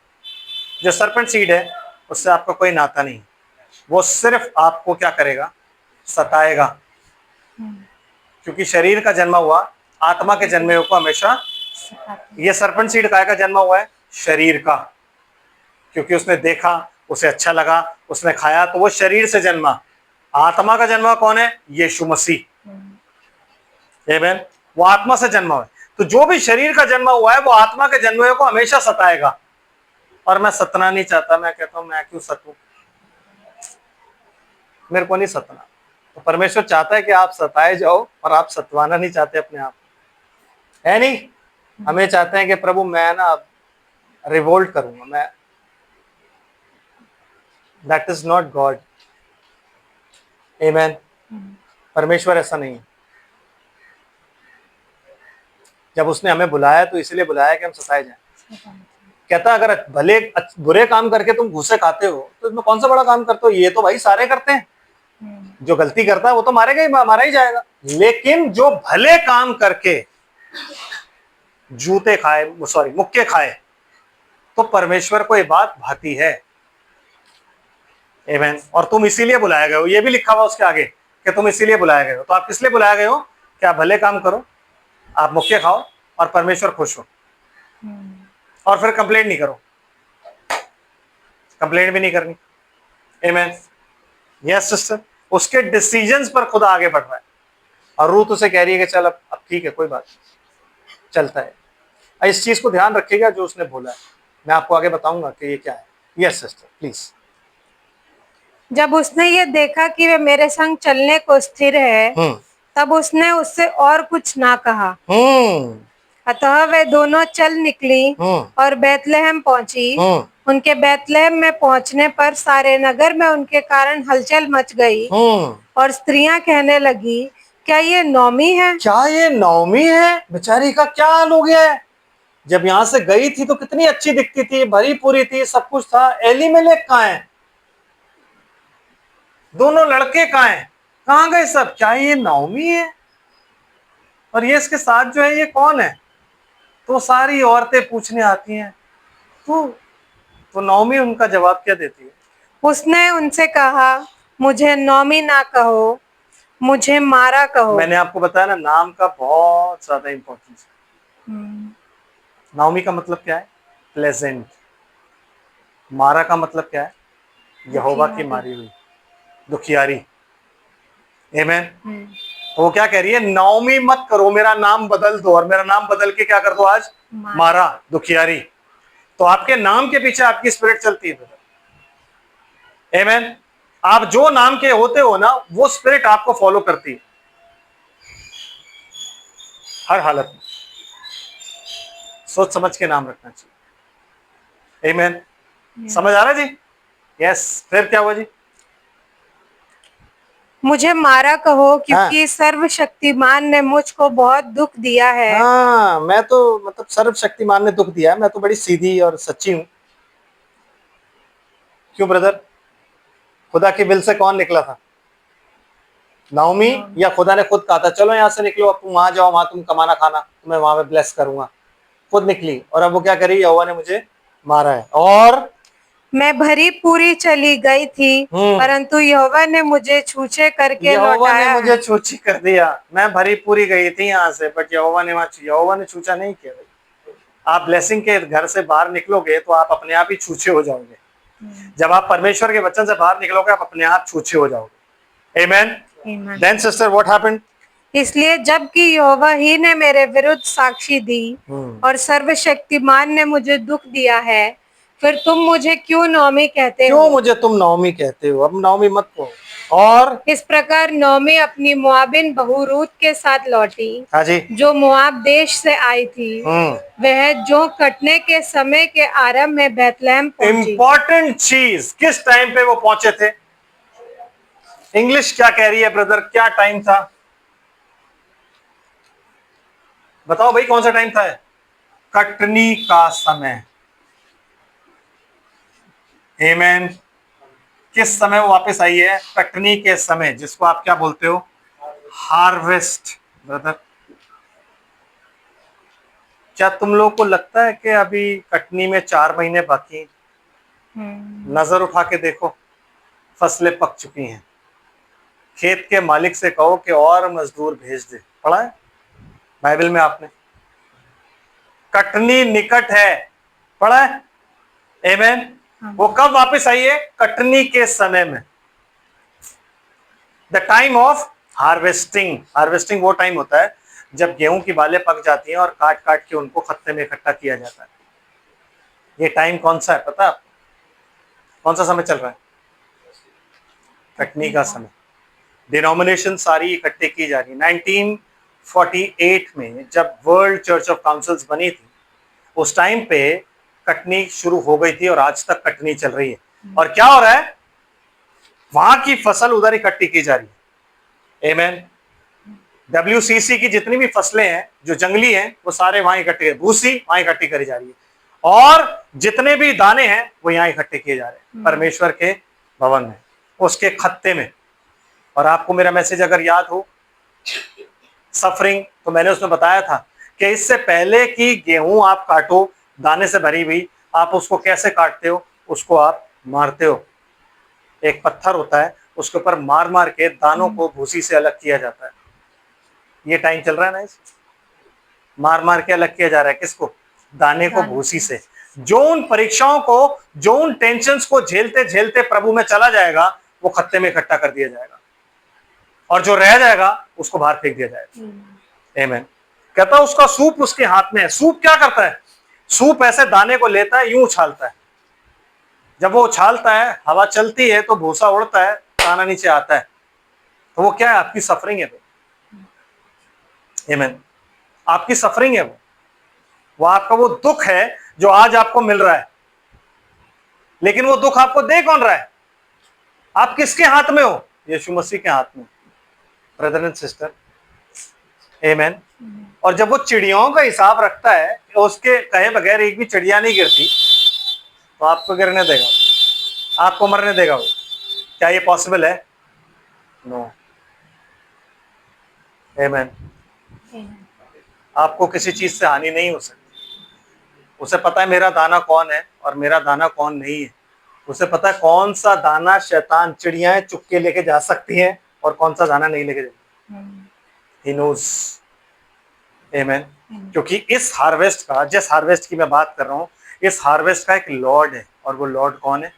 जो सरपेंट सीड है उससे आपका कोई नाता नहीं। वो सिर्फ आपको क्या करेगा? सताएगा। क्योंकि शरीर का जन्मा हुआ आत्मा के जन्मे हुए को हमेशा, ये सरपेंट सीड काय का जन्मा हुआ है? शरीर का। क्योंकि उसने देखा, उसे अच्छा लगा, उसने खाया, तो वो शरीर से जन्मा। आत्मा का जन्मा कौन है? यीशु मसीह। आमीन। वो आत्मा से जन्मा हुआ है। तो जो भी शरीर का जन्मा हुआ है वो आत्मा के जन्मे हुए को हमेशा सताएगा। और मैं सतना नहीं चाहता। मैं कहता हूं मैं क्यों सतूं, मेरे को नहीं सतना। तो परमेश्वर चाहता है कि आप सताए जाओ, और आप सतवाना नहीं चाहते अपने आप, है नहीं? हमें चाहते हैं कि प्रभु मैं ना रिवोल्ट करूंगा मैं। That is not God. Amen. परमेश्वर ऐसा नहीं है। जब उसने हमें बुलाया तो इसलिए बुलाया कि हम सताए जाएं। कहता अगर भले बुरे काम करके तुम घूसे खाते हो तो इसमें कौन सा बड़ा काम करते हो, ये तो भाई सारे करते हैं। जो गलती करता है वो तो मारा ही जाएगा, लेकिन जो भले काम करके जूते खाए, सॉरी मुक्के खाए, तो परमेश्वर को ये बात भाती है। आमेन। और तुम इसीलिए बुलाए गए हो, ये भी लिखा हुआ उसके आगे कि तुम इसीलिए बुलाए गए हो। तो आप किस लिए बुलाए गए हो? कि आप भले काम करो, आप मुक्के खाओ और परमेश्वर खुश हो, और फिर कंप्लेंट नहीं करो। कंप्लेंट भी नहीं करनी। आमेन। यस सिस्टर, उसके डिसीजंस पर खुदा आगे बढ़ रहा है और रूथ उसे कह रही है कि चल अब ठीक है, कोई बात नहीं, चलता है। इस चीज को ध्यान रखिएगा जो उसने बोला है, मैं आपको आगे बताऊंगा कि ये क्या है। Yes sister please. जब उसने ये देखा कि वे मेरे संग चलने को स्थिर है, तब उसने उससे और कुछ ना कहा। अतः वे दोनों चल निकली और बैतलहम पहुंची। उनके बैतलहम में पहुंचने पर सारे नगर में उनके कारण हलचल मच गई और स्त्रियां कहने लगी, क्या ये नौमी है? क्या ये नौमी है? बेचारी का क्या हाल हो गया है? जब यहाँ से गई थी तो कितनी अच्छी दिखती थी, भरी पूरी थी, सब कुछ था। एलीमेलेक कहाँ है? दोनों लड़के कहाँ हैं? कहाँ गए सब? क्या ये नौमी है? और ये इसके साथ जो है ये कौन है? तो सारी औरतें पूछने आती हैं। तो नौमी उनका जवाब क्या देती है? उसने उनसे कहा, मुझे नौमी ना कहो, मुझे मारा कहो। मैंने आपको बताया ना, नाम का बहुत ज्यादा इंपॉर्टेंस है। नौमी का मतलब क्या है? प्लेजेंट। मारा का मतलब क्या है? यहोवा की मारी हुई, दुखियारी। आमेन। तो वो क्या कह रही है? नौमी मत करो, मेरा नाम बदल दो, और मेरा नाम बदल के क्या कर दो आज? मारा, दुखियारी। तो आपके नाम के पीछे आपकी स्पिरिट चलती है। आमेन। आप जो नाम के होते हो ना, वो स्पिरिट आपको फॉलो करती है हर हालत में। सोच समझ के नाम रखना चाहिए। आमेन। समझ आ रहा है जी? यस। फिर क्या हुआ जी? मुझे मारा कहो, क्योंकि सर्वशक्तिमान ने मुझको बहुत दुख दिया है। हाँ, मैं तो मतलब सर्वशक्तिमान ने दुख दिया है, मैं तो बड़ी सीधी और सच्ची हूं। क्यों ब्रदर? खुदा की बिल से कौन निकला था? नाओमी? या खुदा ने खुद कहा था चलो यहां से निकलो, अब तुम वहां जाओ, वहां तुम कमाना खाना, तुम्हें वहां पे ब्लेस करूंगा? खुद निकली। और अब वो क्या करी? यहोवा ने मुझे मारा है और मैं भरी पूरी चली गई थी, परंतु यहोवा ने मुझे छूछे करके लौटाया। मुझे छूछी कर दिया। मैं भरी पूरी गई थी यहाँ से, बट यहोवा ने छूछा नहीं किया। आप ब्लेसिंग के घर से बाहर निकलोगे तो आप अपने आप ही छूछे हो जाओगे। जब आप परमेश्वर के वचन से बाहर निकलोगे, आप अपने आप छूछे हो जाओगे। Amen. Then sister what happened? इसलिए जबकि यहोवा ही ने मेरे विरुद्ध साक्षी दी और सर्वशक्तिमान ने मुझे दुख दिया है, फिर तुम मुझे क्यों नौमी कहते हो? क्यों मुझे तुम नौमी कहते हो? अब नौमी मत कहो। और इस प्रकार नौमी अपनी मोआबिन बहू रूत के साथ लौटी, हाँ जी, जो मोआब देश से आई थी। वह जो कटने के समय के आरंभ में बैतलहम पहुंची। इंपॉर्टेंट चीज, किस टाइम पे वो पहुंचे थे? इंग्लिश क्या कह रही है ब्रदर? क्या टाइम था? बताओ भाई, कौन सा टाइम था? कटनी का समय। आमेन। किस समय वो वापस आई है? कटनी के समय, जिसको आप क्या बोलते हो? हार्वेस्ट। ब्रदर, क्या तुम लोग को लगता है कि अभी कटनी में 4 महीने बाकी? नजर उठा के देखो, फसलें पक चुकी हैं। खेत के मालिक से कहो कि और मजदूर भेज दे। पढ़ा है बाइबल में आपने? कटनी निकट है। पढ़ा है? आमेन। वो कब वापस आई है? कटनी के समय में। The time of harvesting. Harvesting वो टाइम होता है जब गेहूं की बालें पक जाती हैं और काट काट के उनको खत्ते में इकट्ठा किया जाता है। ये टाइम कौन सा है पता है आपको? कौन सा समय चल रहा है? कटनी का समय। डिनोमिनेशन सारी इकट्ठे की जा रही है। 1948 में जब वर्ल्ड चर्च ऑफ काउंसिल्स बनी थी, उस टाइम पे कटनी शुरू हो गई थी और आज तक कटनी चल रही है। और क्या हो रहा है? वहां की फसल उधर इकट्ठी की जा रही है। आमेन। WCC की जितनी भी फसलें हैं जो जंगली हैं वो सारे वहां इकट्ठे, भूसी वहां इकट्ठी करी जा रही है, और जितने भी दाने हैं वो यहाँ इकट्ठे किए जा रहे हैं परमेश्वर के भवन में, उसके खत्ते में। और आपको मेरा मैसेज अगर याद हो सफरिंग, तो मैंने उसमें बताया था कि इससे पहले कि गेहूं आप काटो दाने से भरी हुई, आप उसको कैसे काटते हो, उसको आप मारते हो। एक पत्थर होता है, उसके ऊपर मार मार के दानों को भूसी से अलग किया जाता है। ये टाइम चल रहा है ना, इस मार मार के अलग किया जा रहा है किसको? दाने को भूसी से। जो उन परीक्षाओं को, जो उन टेंशन्स को झेलते झेलते प्रभु में चला जाएगा, वो खत्ते में इकट्ठा कर दिया जाएगा, और जो रह जाएगा उसको बाहर फेंक दिया जाएगा। आमीन। कहता उसका सूप उसके हाथ में है। सूप क्या करता है? सूप ऐसे दाने को लेता है, यूं उछालता है। जब वो उछालता है, हवा चलती है तो भूसा उड़ता है, दाना नीचे आता है। तो वो क्या है? आपकी सफरिंग है। आमीन। आपकी सफरिंग है वो आपका वो दुख है जो आज आपको मिल रहा है। लेकिन वो दुख आपको दे कौन रहा है? आप किसके हाथ में हो? यीशु मसीह के हाथ में, ब्रदर एंड सिस्टर। आमीन। और जब वो चिड़ियों का हिसाब रखता है, उसके कहे बगैर एक भी चिड़िया नहीं गिरती, तो आपको गिरने देगा, आपको मरने देगा वो? क्या ये पॉसिबल है? नो। आमीन। आपको किसी चीज से हानि नहीं हो सकती। उसे पता है मेरा दाना कौन है और मेरा दाना कौन नहीं है। उसे पता है कौन सा दाना शैतान, चिड़ियाएं चुपके लेके जा सकती हैं और कौन सा दाना नहीं लेके जाती। He knows. Amen. क्योंकि इस हार्वेस्ट का, जिस हार्वेस्ट की मैं बात कर रहा हूं, इस हार्वेस्ट का एक लॉर्ड है, और वो लॉर्ड कौन है?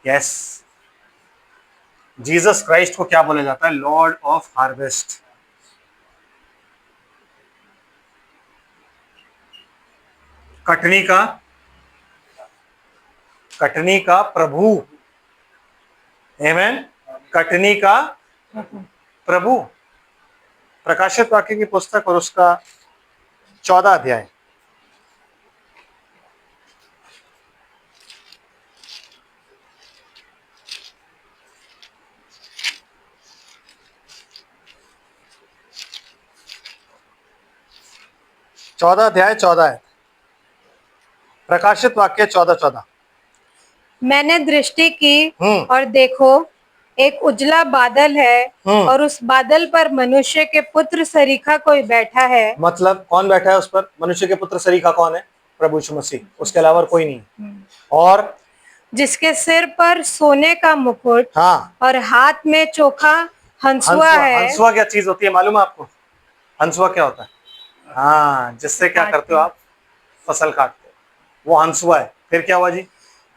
यस, जीसस क्राइस्ट को क्या बोला जाता है? Lord of harvest. कटनी का प्रभु। आमीन। कटनी का प्रभु। प्रकाशित वाक्य की पुस्तक और उसका 14 अध्याय। चौदह अध्याय 14 है। प्रकाशित वाक्य 14:14। मैंने दृष्टि की और देखो एक उजला बादल है, और उस बादल पर मनुष्य के पुत्र सरीखा कोई बैठा है। मतलब कौन बैठा है उस पर? मनुष्य के पुत्र सरीखा कौन है? प्रभु यीशु मसीह, उसके अलावा कोई नहीं। और जिसके सिर पर सोने का मुकुट, हाँ, और हाथ में चोखा हंसुआ है। हंसुआ क्या चीज होती है मालूम है आपको? हंसुआ क्या होता है? हाँ, जिससे क्या करते हो आप? फसल काटते हो, वो हंसुआ है। फिर क्या हुआ जी?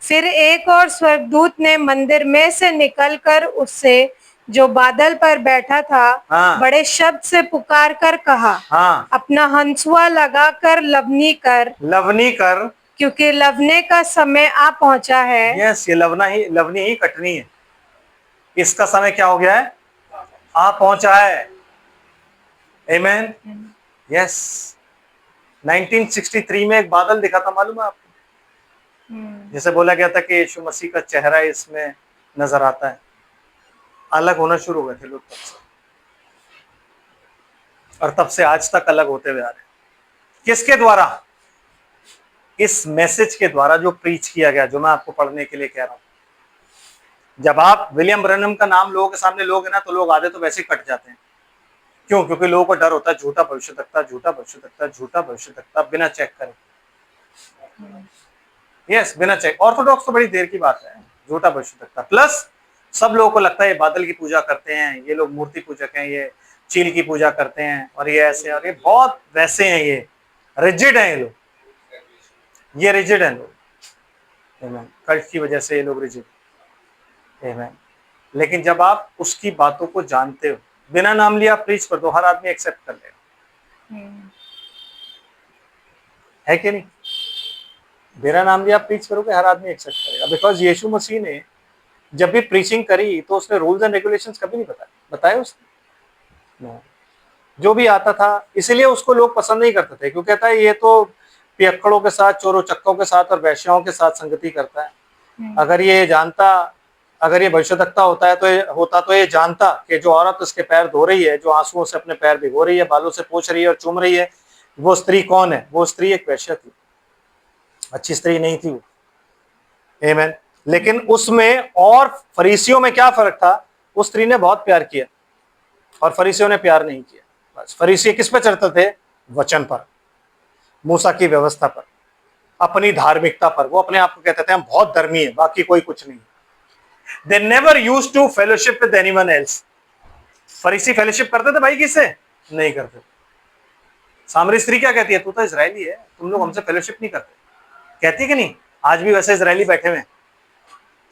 फिर एक और स्वर्गदूत ने मंदिर में से निकलकर उससे जो बादल पर बैठा था हाँ, बड़े शब्द से पुकार कर कहा, हाँ, अपना हंसुआ लगाकर लवनी कर, क्योंकि लवने का समय आ पहुंचा है। यस, ये लवनी ही कटनी है। इसका समय क्या हो गया है? आ पहुंचा है। आमेन। यस। 1963 में एक बादल दिखा था, मालूम है आपको? जैसे बोला गया था कि यीशु मसीह का चेहरा इसमें नजर आता है। अलग होना शुरू हो गए थे लोग तब से, और तब से आज तक अलग होते हुए आ रहे हैं। किसके द्वारा? इस मैसेज के द्वारा जो प्रीच किया गया, जो मैं आपको पढ़ने के लिए कह रहा हूं। जब आप विलियम ब्रैनम का नाम लोगों के सामने लोगे ना, तो लोग आधे तो वैसे ही कट जाते हैं। क्यों? क्योंकि लोगों को डर होता है, झूठा भविष्यवक्ता, झूठा भविष्यवक्ता, झूठा भविष्यवक्ता, बिना चेक करे। यस, बिना चेक। ऑर्थोडॉक्स तो बड़ी देर की बात है, झूठा भविष्यवक्ता। प्लस सब लोगों को लगता है ये बादल की पूजा करते हैं, ये लोग मूर्ति पूजक हैं, ये चील की पूजा करते हैं, और ये ऐसे, और ये बहुत वैसे हैं, ये रिजिड हैं, ये लोग, ये रिजिड हैं लोग। कल्ट की वजह से ये लोग रिजिड। लेकिन जब आप उसकी बातों को जानते हो, बिना नाम लिया प्रीच कर दो, हर आदमी एक्सेप्ट कर लेगा। है कि नहीं? बिना नाम लिया प्रीच करोगे, हर आदमी एक्सेप्ट करेगा। बिकॉज यीशु मसीह ने जब भी प्रीचिंग करी तो उसने रूल्स एंड रेगुलेशंस कभी नहीं बताए उसने। no. जो भी आता था, इसलिए उसको लोग पसंद नहीं करते थे, क्योंकि कहता है ये तो पियक्कड़ों के साथ, चोरों चक्कों के साथ और वैश्याओं के साथ संगति करता है। अगर ये जानता अगर ये भविष्यवक्ता होता तो ये जानता कि जो औरत उसके पैर धो रही है, जो आंसुओं से अपने पैर भिगो रही है, बालों से पोंछ रही है और चूम रही है, वो स्त्री कौन है? वो स्त्री एक वेश्या थी, अच्छी स्त्री नहीं थी वो। आमीन। लेकिन उसमें और फरीसियों में क्या फर्क था? उस स्त्री ने बहुत प्यार किया और फरीसियों ने प्यार नहीं किया। बस फरीसी किस पे चढ़ते थे? वचन पर, मूसा की व्यवस्था पर, अपनी धार्मिकता पर। वो अपने आप को कहते थे हम बहुत धर्मी है, बाकी कोई कुछ नहीं। They never used to fellowship with anyone else. फरीसी फेलोशिप करते थे भाई किससे? नहीं करते। सामरी स्त्री क्या कहती है? तू तो इजरायली है, तुम लोग हमसे फेलोशिप नहीं करते। कहती है कि नहीं? आज भी वैसे इजरायली बैठे हुए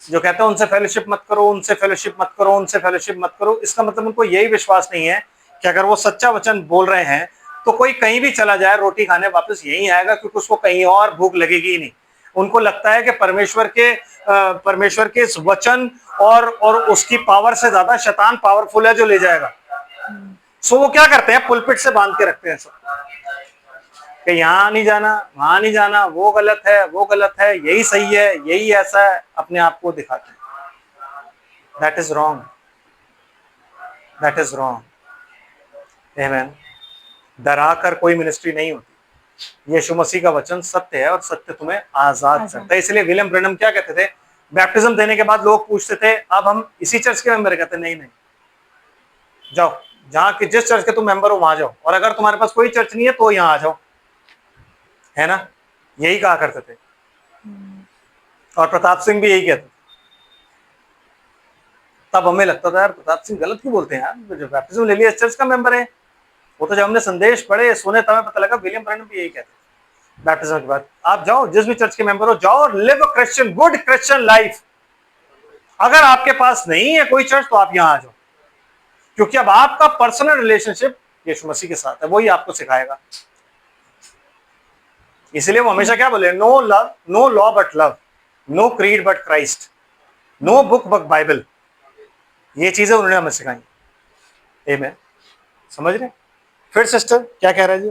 जो कहते हैं उनसे फेलोशिप मत करो, उनसे फेलोशिप मत करो, उनसे फेलोशिप मत करो। इसका मतलब उनको यही विश्वास नहीं है कि अगर वो सच्चा वचन बोल रहे हैं तो कोई कहीं भी चला जाए रोटी खाने वापस यही आएगा, क्योंकि उसको कहीं और भूख लगेगी ही नहीं। उनको लगता है कि परमेश्वर के इस वचन और उसकी पावर से ज्यादा शैतान पावरफुल है जो ले जाएगा। सो वो क्या करते हैं? पुलपिट से बांध के रखते हैं सब कि यहाँ नहीं जाना, वहां नहीं जाना, वो गलत है, वो गलत है, यही सही है, यही ऐसा है, अपने आप को दिखाते हैं। That is wrong, that is wrong. आमीन। डरा कर कोई मिनिस्ट्री नहीं होती। यीशु मसीह का वचन सत्य है और सत्य तुम्हें आजाद करता है। इसलिए विलियम ब्रैनम क्या कहते थे? बैप्टिज्म देने के बाद लोग पूछते थे अब हम इसी चर्च के मेंबर? कहते नहीं, जाओ जहां के जिस चर्च के तुम मेंबर हो वहां जाओ, और अगर तुम्हारे पास कोई चर्च नहीं है तो यहाँ आ जाओ, है ना? यही कहा करते थे। और प्रताप सिंह भी यही कहते। तब हमें लगता था यार प्रताप सिंह गलत क्यों बोलते हैं यार, जो बैप्टिज्म ले लिया चर्च का मेंबर है। वो तो जब हमने संदेश पढ़े सुने तब पता लगा विलियम ब्रैनम भी यही कहते हैं। बैप्टिज्म के बाद आप जाओ, जिस भी चर्च के मेंबर हो जाओ और live a Christian, good Christian life. अगर आपके पास नहीं है कोई चर्च तो आप यहां आ जाओ, क्योंकि अब आपका पर्सनल रिलेशनशिप यीशु मसीह के साथ है, वही आपको सिखाएगा। इसलिए वो हमेशा क्या बोले? No love, no law but love, no creed but Christ, no book but Bible. ये चीजें उन्होंने हमें सिखाई। आमीन। समझ रहे? फिर सिस्टर क्या कह रहा है जी?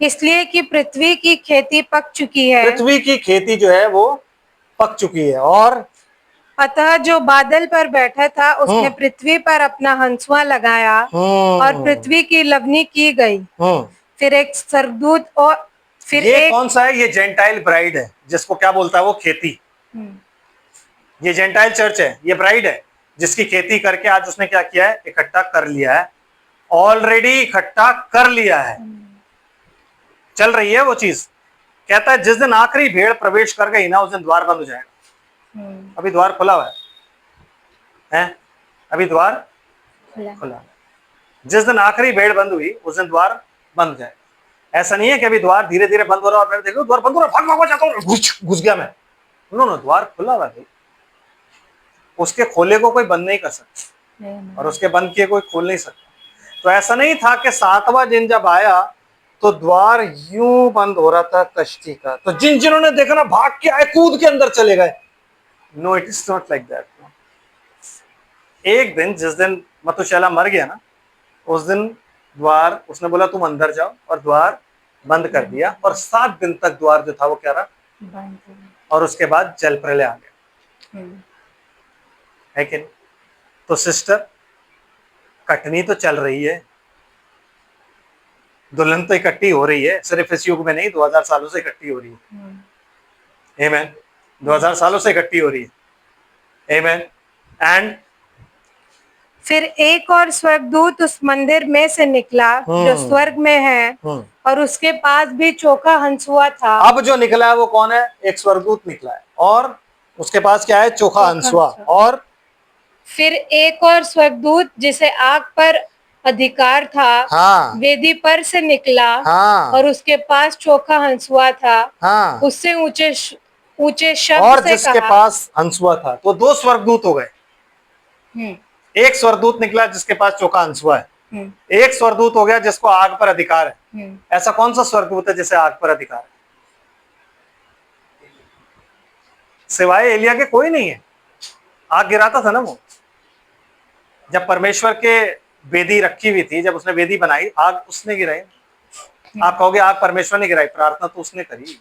इसलिए कि पृथ्वी की खेती पक चुकी है। पृथ्वी की खेती जो है वो पक चुकी है, और अतः जो बादल पर बैठा था उसने पृथ्वी पर अपना हंसुआ लगाया और पृथ्वी की लवनी की गई। फिर एक स्वर्गदूत और फिर ये कौन सा है? ये जेंटाइल ब्राइड है, जिसको क्या बोलता है वो? खेती। ये जेंटाइल चर्च है, ये ब्राइड है जिसकी खेती करके आज उसने क्या किया है? इकट्ठा कर लिया है, ऑलरेडी इकट्ठा कर लिया है। चल रही है वो चीज। कहता है जिस दिन आखिरी भेड़ प्रवेश कर गई ना उस दिन द्वार बंद हो जाएगा। अभी द्वार खुला हुआ है, अभी द्वार खुला। जिस दिन आखिरी भेड़ बंद हुई उस दिन द्वार बंद हो जाएगा। ऐसा नहीं है कि अभी द्वार धीरे धीरे बंद हो रहा है और मैं देखो द्वार बंद हो रहा है, भाग भाग जाता हूं, घुस गया मैं। नो, द्वार खुला हुआ है। उसके खोले को कोई बंद नहीं कर सकता और उसके बंद किए कोई खोल नहीं सकता। तो ऐसा नहीं था कि 7वां दिन जब आया तो द्वार यूं बंद हो रहा था कश्ती का, तो जिन्होंने देखा ना भाग के आए, कूद के अंदर चले गए। No, it is not like that. एक दिन जिस दिन मतुशैला मर गया ना उस दिन द्वार, उसने बोला तुम अंदर जाओ, और द्वार बंद कर दिया, और 7 दिन तक द्वार जो था वो क्या रहा? और उसके बाद जल प्रलय आ गया। है कि नहीं? तो सिस्टर कटनी तो चल रही है, दुल्हन तो इकट्ठी हो रही है, सिर्फ इस युग में नहीं, 2000 सालों से इकट्ठी हो रही है। आमीन। 2000 सालों से इकट्ठी हो रही है। आमीन। एंड फिर एक और स्वर्गदूत उस मंदिर में से निकला जो स्वर्ग में है, और उसके पास भी चोखा हंसुआ था। अब जो निकला है वो कौन है? एक स्वर्गदूत निकला है, और उसके पास क्या है? चोखा हंसुआ। और फिर एक और स्वर्गदूत जिसे आग पर अधिकार था, हाँ, वेदी पर से निकला, हाँ, और उसके पास चोखा हंसुआ था। हाँ, उससे ऊंचे शब्द और से जिसके कहा, पास हंसुआ था। तो 2 स्वर्गदूत हो गए। एक स्वर्गदूत निकला जिसके पास चोखा हंसुआ है, एक स्वर्गदूत हो गया जिसको आग पर अधिकार है। ऐसा कौन सा स्वर्गदूत है जिसे आग पर अधिकार है? सिवाय एलिया के कोई नहीं है। आग गिराता था ना वो, जब परमेश्वर के वेदी रखी हुई थी, जब उसने वेदी बनाई, आग उसने गिराई। आप कहोगे आग परमेश्वर ने गिराई, प्रार्थना तो उसने करी।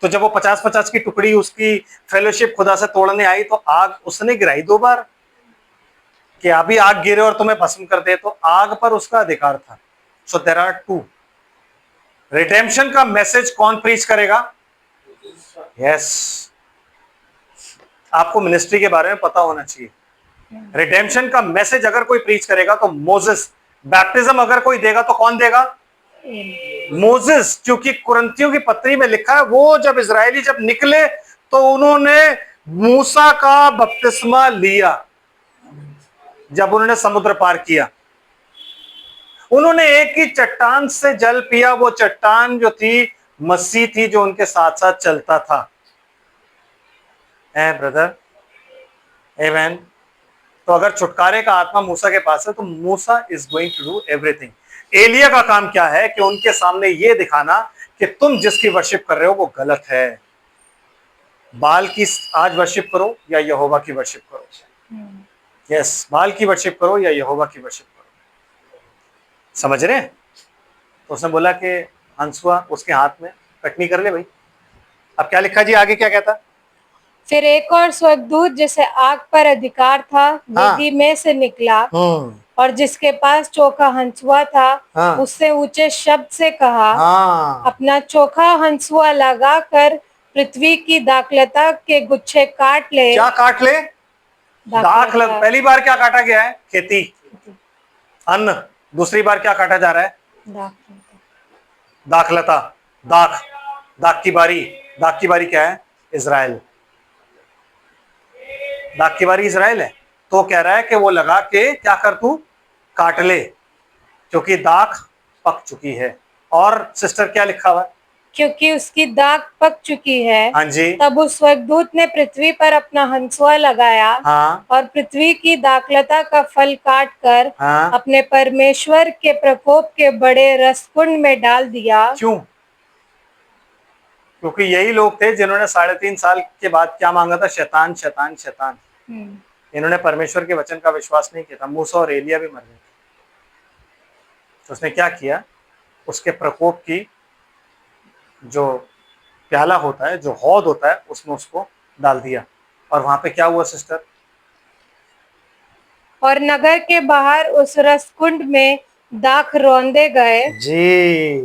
तो जब वो 50-50 की टुकड़ी उसकी फेलोशिप खुदा से तोड़ने आई तो आग उसने गिराई 2 बार कि अभी आग गिरे और तुम्हें भस्म कर दे, तो आग पर उसका अधिकार था। So there are two. Redemption का मैसेज कौन प्रीच करेगा? यस, आपको मिनिस्ट्री के बारे में पता होना चाहिए। रिडेम्पशन का मैसेज अगर कोई प्रीच करेगा तो मोसेस। बैप्टिज्म अगर कोई देगा तो कौन देगा? मोसेस। क्योंकि कुरिन्थियों की पत्री में लिखा है वो जब इजरायली जब निकले तो उन्होंने मूसा का बपतिस्मा लिया। जब उन्होंने समुद्र पार किया उन्होंने एक ही चट्टान से जल पिया। वो चट्टान जो थी मसीह थी जो उनके साथ साथ चलता था। ब्रदर, आमेन। तो अगर छुटकारे का आत्मा मूसा के पास है तो मूसा is going to do everything. एलिया का काम क्या है कि उनके सामने ये दिखाना कि तुम जिसकी वर्शिप कर रहे हो वो गलत है। बाल की आज वर्शिप करो या यहोवा की वर्शिप करो। यस, बाल की वर्शिप करो या यहोवा की वर्शिप करो। समझ रहे हैं? तो उसने बोला कि हंसुआ उसके हाथ में, कटनी कर ले भाई। अब क्या लिखा जी, आगे क्या कहता? फिर एक और स्वर्गदूत जिसे आग पर अधिकार था वेदी में से निकला और जिसके पास चोखा हंसुआ था उससे ऊंचे शब्द से कहा, अपना चोखा हंसुआ लगाकर पृथ्वी की दाखलता के गुच्छे काट ले। क्या काट ले? दाखलता। पहली बार क्या काटा गया है? खेती, अन्न। दूसरी बार क्या काटा जा रहा है? दाखलता, दाख, दाख की बारी। दाख की बारी क्या है? इजराइल। दाख की बारी इजराइल है। तो कह रहा है कि वो लगा के क्या कर, तू काट ले क्योंकि दाख पक चुकी है। और सिस्टर क्या लिखा हुआ है? क्योंकि उसकी दाख पक चुकी है। हाँ जी। तब उस स्वर्गदूत ने पृथ्वी पर अपना हंसुआ लगाया। और पृथ्वी की दाखलता का फल काट कर अपने परमेश्वर के प्रकोप के बड़े रसकुंड में डाल दिया। क्यों? क्योंकि यही लोग थे जिन्होंने 3.5 साल के बाद क्या मांगा था? शैतान, शैतान, शैतान। इन्होंने परमेश्वर के वचन का विश्वास नहीं किया था। मूसा और एलिया भी मर गए। तो उसने क्या किया? उसके प्रकोप की जो प्याला होता है, जो हौद होता है, उसमें उसको डाल दिया। और वहां पे क्या हुआ सिस्टर? और नगर के बाहर उस रसकुंड में दाख रौंदे गए। जी,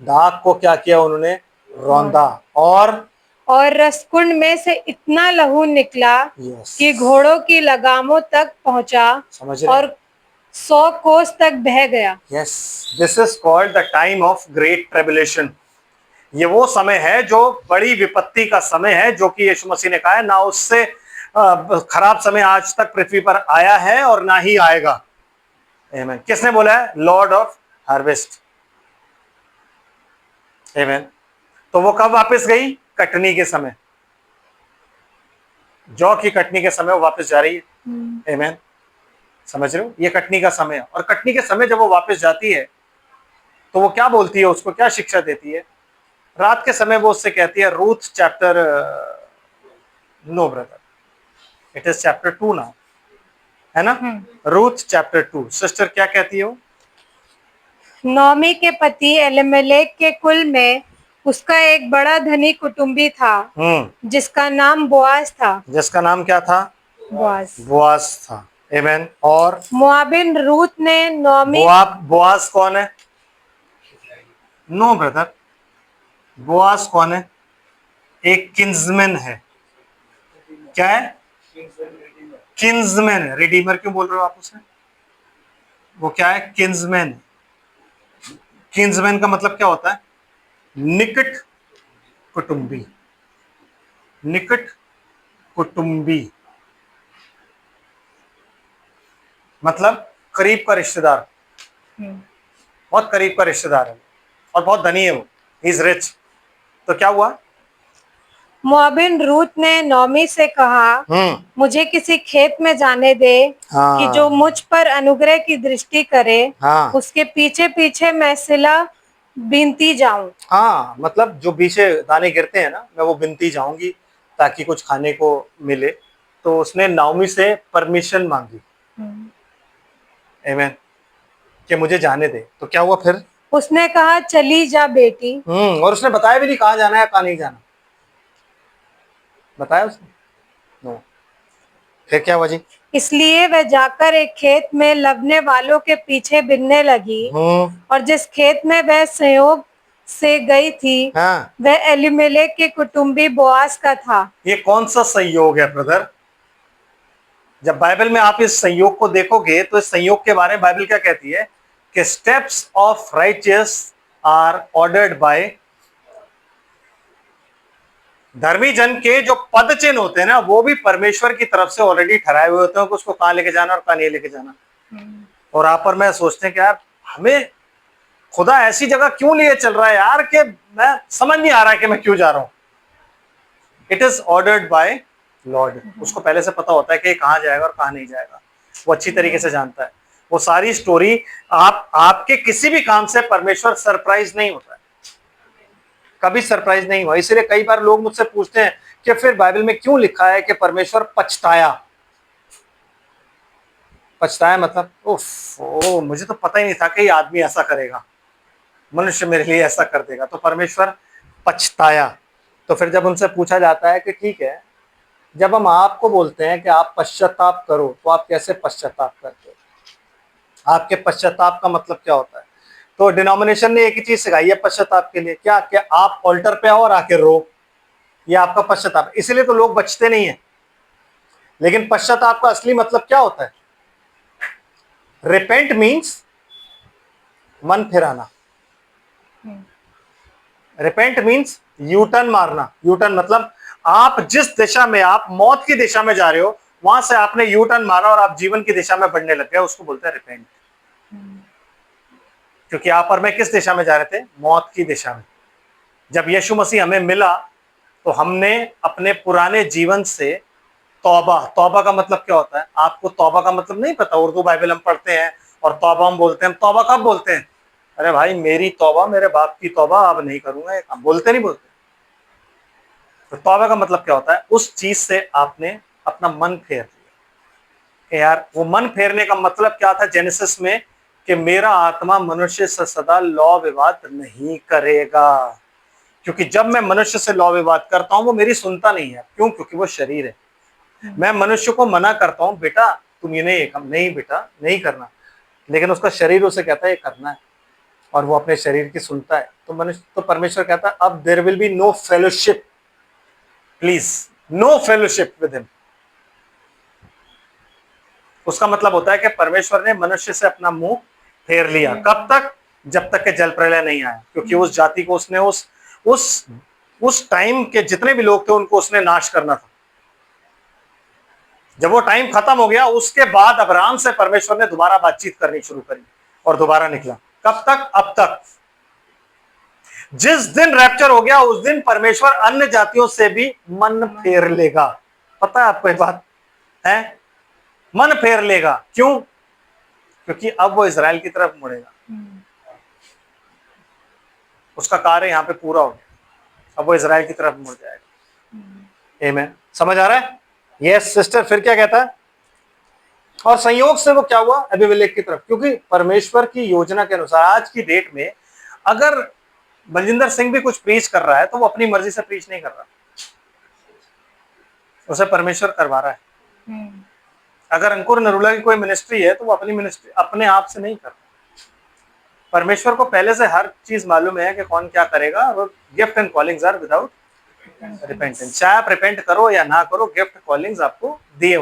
दाख को क्या किया उन्होंने? रौंदा। और रसकुंड में से इतना लहू निकला कि घोड़ों की लगामों तक पहुंचा। समझ रहे? और 100 कोस तक बह गया। Yes, this is called the time of great tribulation. ये वो समय है जो बड़ी विपत्ति का समय है, जो कि यीशु मसीह ने कहा है ना उससे खराब समय आज तक पृथ्वी पर आया है और ना ही आएगा। आमीन। किसने बोला है? Lord of harvest. आमीन। तो वो कब वापस गई? कटनी के समय। जौ की कटनी के समय वो वापस जा रही है। आमीन। समझ रहे हो? ये कटनी का समय है। और कटनी के समय जब वो वापस जाती है तो वो क्या बोलती है? उसको क्या शिक्षा देती है? रात के समय वो उससे कहती है, Ruth chapter no brother, it is chapter 2 now, है ना? Ruth chapter 2। सिस्टर क्या कहती हो? नौमी के पति एलिमेलेक के कुल में उसका एक बड़ा धनी कुटुंबी था जिसका नाम बोआज था। जिसका नाम क्या था? बोआज। बोआज था। आमीन। और मोआबिन रूथ ने नौमी। बोआज कौन है? नो ब्रदर, बोआज कौन है? एक किन्समैन है। क्या है? किन्समैन है। रिडीमर क्यों बोल रहे हो आप उसे? वो क्या है? किन्समैन। किन्समैन का मतलब क्या होता है? निकट कुटुंबी। निकट कुटुंबी मतलब करीब का रिश्तेदार। बहुत करीब का रिश्तेदार है और बहुत धनी है वो। He is rich. तो क्या हुआ? मोआबिन रूथ ने नौमी से कहा, मुझे किसी खेत में जाने दे कि जो मुझ पर अनुग्रह की दृष्टि करे। उसके पीछे पीछे मैं सिला बीनती जाऊं। मतलब जो पीछे दाने गिरते हैं ना, मैं वो बिनती जाऊंगी ताकि कुछ खाने को मिले। तो उसने नाओमी से परमिशन मांगी। आमीन, कि मुझे जाने दे। तो क्या हुआ फिर? उसने कहा, चली जा बेटी। और उसने बताया भी नहीं कहाँ जाना है कहाँ नहीं जाना, बताया उसने? नो। फिर क्या हुआ जी? इसलिए वह जाकर एक खेत में लवने वालों के पीछे बिनने लगी, और जिस खेत में वह संयोग से गई थी, हाँ, वह एलीमेलेक के कुटुंबी बोआज का था। ये कौन सा संयोग है ब्रदर? जब बाइबल में आप इस संयोग को देखोगे तो इस संयोग के बारे में बाइबल क्या कहती है कि steps of righteous are ordered by, धर्मी जन के जो पद चिन्ह होते हैं ना वो भी परमेश्वर की तरफ से ऑलरेडी ठहराए हुए होते हैं कि उसको कहां लेके जाना और कहां नहीं लेके जाना। और आप और मैं सोचते हैं कि यार हमें खुदा ऐसी जगह क्यों लिए चल रहा है यार कि मैं समझ नहीं आ रहा है कि मैं क्यों जा रहा हूं। It is ordered bye Lord. उसको पहले से पता होता है कि कहां जाएगा और कहां नहीं जाएगा, वो अच्छी तरीके से जानता है। वो सारी स्टोरी आपके किसी भी काम से परमेश्वर सरप्राइज नहीं होता है, कभी सरप्राइज नहीं हुआ। इसलिए कई बार लोग मुझसे पूछते हैं कि फिर बाइबल में क्यों लिखा है कि परमेश्वर पछताया? पछताया मतलब उफ, ओ मुझे तो पता ही नहीं था कि ये आदमी ऐसा करेगा, मनुष्य मेरे लिए ऐसा कर देगा, तो परमेश्वर पछताया। तो फिर जब उनसे पूछा जाता है कि ठीक है, जब हम आपको बोलते हैं कि आप पश्चाताप करो तो आप कैसे पश्चाताप करते हो? आपके पश्चाताप का मतलब क्या होता है? तो डिनोमिनेशन ने एक ही चीज सिखाई है पश्चाताप के लिए, क्या क्या आप ऑल्टर पे आओ और आके रो, ये आपका पश्चाताप। इसलिए तो लोग बचते नहीं है। लेकिन पश्चाताप का असली मतलब क्या होता है? रिपेंट मीन्स मन फिराना, रिपेंट मीन्स यू टर्न मारना। यू टर्न मतलब आप जिस दिशा में, आप मौत की दिशा में जा रहे हो, वहां से आपने यू टर्न मारा और आप जीवन की दिशा में बढ़ने लग गए, उसको बोलते हैं रिपेंट। क्योंकि आप और मैं किस दिशा में जा रहे थे? मौत की दिशा में। जब यीशु मसीह हमें मिला तो हमने अपने पुराने जीवन से तौबा, तौबा का मतलब क्या होता है? आपको तौबा का मतलब नहीं पता? उर्दू बाइबल हम पढ़ते हैं और तौबा हम बोलते हैं। तौबा कब बोलते हैं? अरे भाई मेरी तौबा, मेरे बाप की तौबा अब नहीं करूंगा, हम बोलते नहीं बोलते? तो तौबा का मतलब क्या होता है? उस चीज से आपने अपना मन फेर लिया। यार वो मन फेरने का मतलब क्या था जेनेसिस में? कि मेरा आत्मा मनुष्य से सदा लौ विवाद नहीं करेगा। क्योंकि जब मैं मनुष्य से लौ विवाद करता हूं वो मेरी सुनता नहीं है। क्यों? क्योंकि वो शरीर है। मैं मनुष्य को मना करता हूं, बेटा तुम ये नहीं बेटा नहीं करना, लेकिन उसका शरीर उसे कहता है ये करना है, और वो अपने शरीर की सुनता है। तो मनुष्य, तो परमेश्वर कहता है अब there will be no fellowship, please no fellowship with him. उसका मतलब होता है कि परमेश्वर ने मनुष्य से अपना मुंह फेर लिया। कब तक? जब तक के जल प्रलय नहीं आया। क्योंकि उस जाति को उसने उस टाइम के जितने भी लोग थे उनको उसने नाश करना था। जब वो टाइम खत्म हो गया उसके बाद अब्राहम से परमेश्वर ने दोबारा बातचीत करनी शुरू करी और दोबारा निकला। कब तक? अब तक। जिस दिन रैप्चर हो गया उस दिन परमेश्वर अन्य जातियों से भी मन फेर लेगा। पता है आपको ये बात है? मन फेर लेगा। क्यों? क्योंकि अब वो इजराइल की तरफ मुड़ेगा। उसका कार्य यहां पे पूरा हो गया, अब वो इजराइल की तरफ मुड़ जाएगा। आमीन। समझ आ रहा है? Yes sister. फिर क्या कहता है? और संयोग से वो क्या हुआ? अबीमेलेक की तरफ। क्योंकि परमेश्वर की योजना के अनुसार आज की डेट में अगर बलजिंदर सिंह भी कुछ प्रीच कर रहा है तो वो अपनी मर्जी से प्रीच नहीं कर रहा, उसे परमेश्वर करवा रहा है। अगर अंकुर नरूला की कोई मिनिस्ट्री है तो वो अपनी मिनिस्ट्री अपने आप से नहीं कर रहा। परमेश्वर को पहले से हर चीज मालूम है कि कौन क्या करेगा। वो gift and callings are without repentance. चाहे आप रिपेंट करो या ना करो, गिफ्ट कॉलिंग्स आपको दिए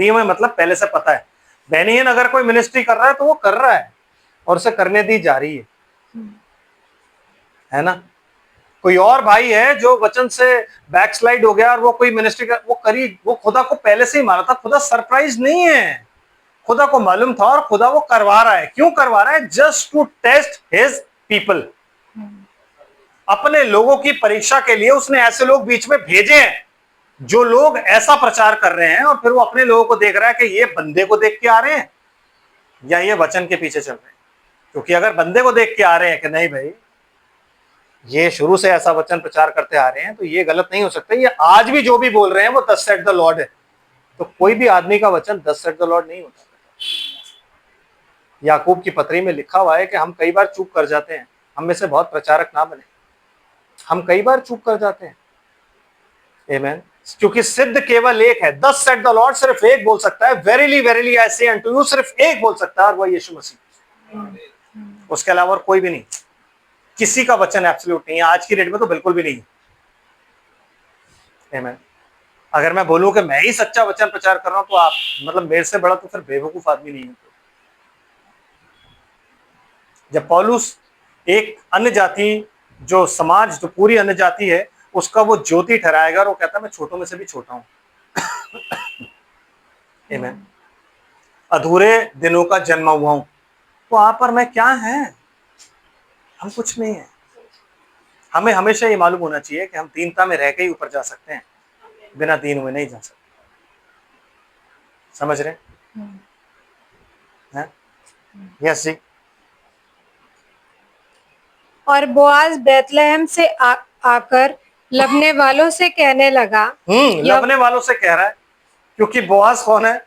हुए मतलब पहले से पता है। बेनियन अगर कोई मिनिस्ट्री कर रहा है तो वो कर रहा है और उसे करने दी जा रही है ना। कोई और भाई है जो वचन से बैकस्लाइड हो गया और वो कोई मिनिस्ट्री कर, वो खुदा को पहले से ही माना था। खुदा सरप्राइज नहीं है, खुदा को मालूम था और खुदा वो करवा रहा है। क्यों करवा रहा है? Just to test his people. अपने लोगों की परीक्षा के लिए उसने ऐसे लोग बीच में भेजे हैं जो लोग ऐसा प्रचार कर रहे हैं, और फिर वो अपने लोगों को देख रहा है कि ये बंदे को देख के आ रहे हैं या ये वचन के पीछे चल रहे हैं। क्योंकि अगर बंदे को देख के आ रहे हैं कि नहीं भाई ये शुरू से ऐसा वचन प्रचार करते आ रहे हैं तो ये गलत नहीं हो सकता, ये आज भी जो भी बोल रहे हैं वो थस सेड द लॉर्ड है, तो कोई भी आदमी का वचन थस सेड द लॉर्ड नहीं होता। याकूब की पत्री में लिखा हुआ है कि हम कई बार चूक कर जाते हैं, हम में से बहुत प्रचारक ना बने। हम कई बार चूक कर जाते हैं। आमेन। क्योंकि सिद्ध केवल एक है, दस सेड द लॉर्ड, सिर्फ एक बोल सकता है, वेरीली वेरीली आई से अनटू यू, सिर्फ एक बोल सकता है और वह यीशु मसीह। उसके अलावा और कोई भी नहीं। किसी का वचन एब्सोल्यूट नहीं है, आज की डेट में तो बिल्कुल भी नहीं है। आमेन। अगर मैं बोलूं कि मैं ही सच्चा वचन प्रचार कर रहा हूं तो आप मतलब मेरे से बड़ा तो फिर बेवकूफ आदमी नहीं है। जब पौलुस एक अन्य जाति, जो समाज, जो पूरी अन्य जाति है, उसका वो ज्योति ठहराएगा और वो कहता है मैं छोटों में से भी छोटा हूं। आमीन। अधूरे दिनों का जन्मा हुआ हूं, तो आप और मैं क्या है? हम कुछ नहीं है। हमें हमेशा ये मालूम होना चाहिए कि हम दीनता में रह के ही ऊपर जा सकते हैं, बिना दीन हुए नहीं जा सकते। समझ रहे हैं? यस जी। और बोआज बैतलहम से आकर लबने वालों से कहने लगा। लबने वालों से कह रहा है, क्योंकि बोआज कौन है?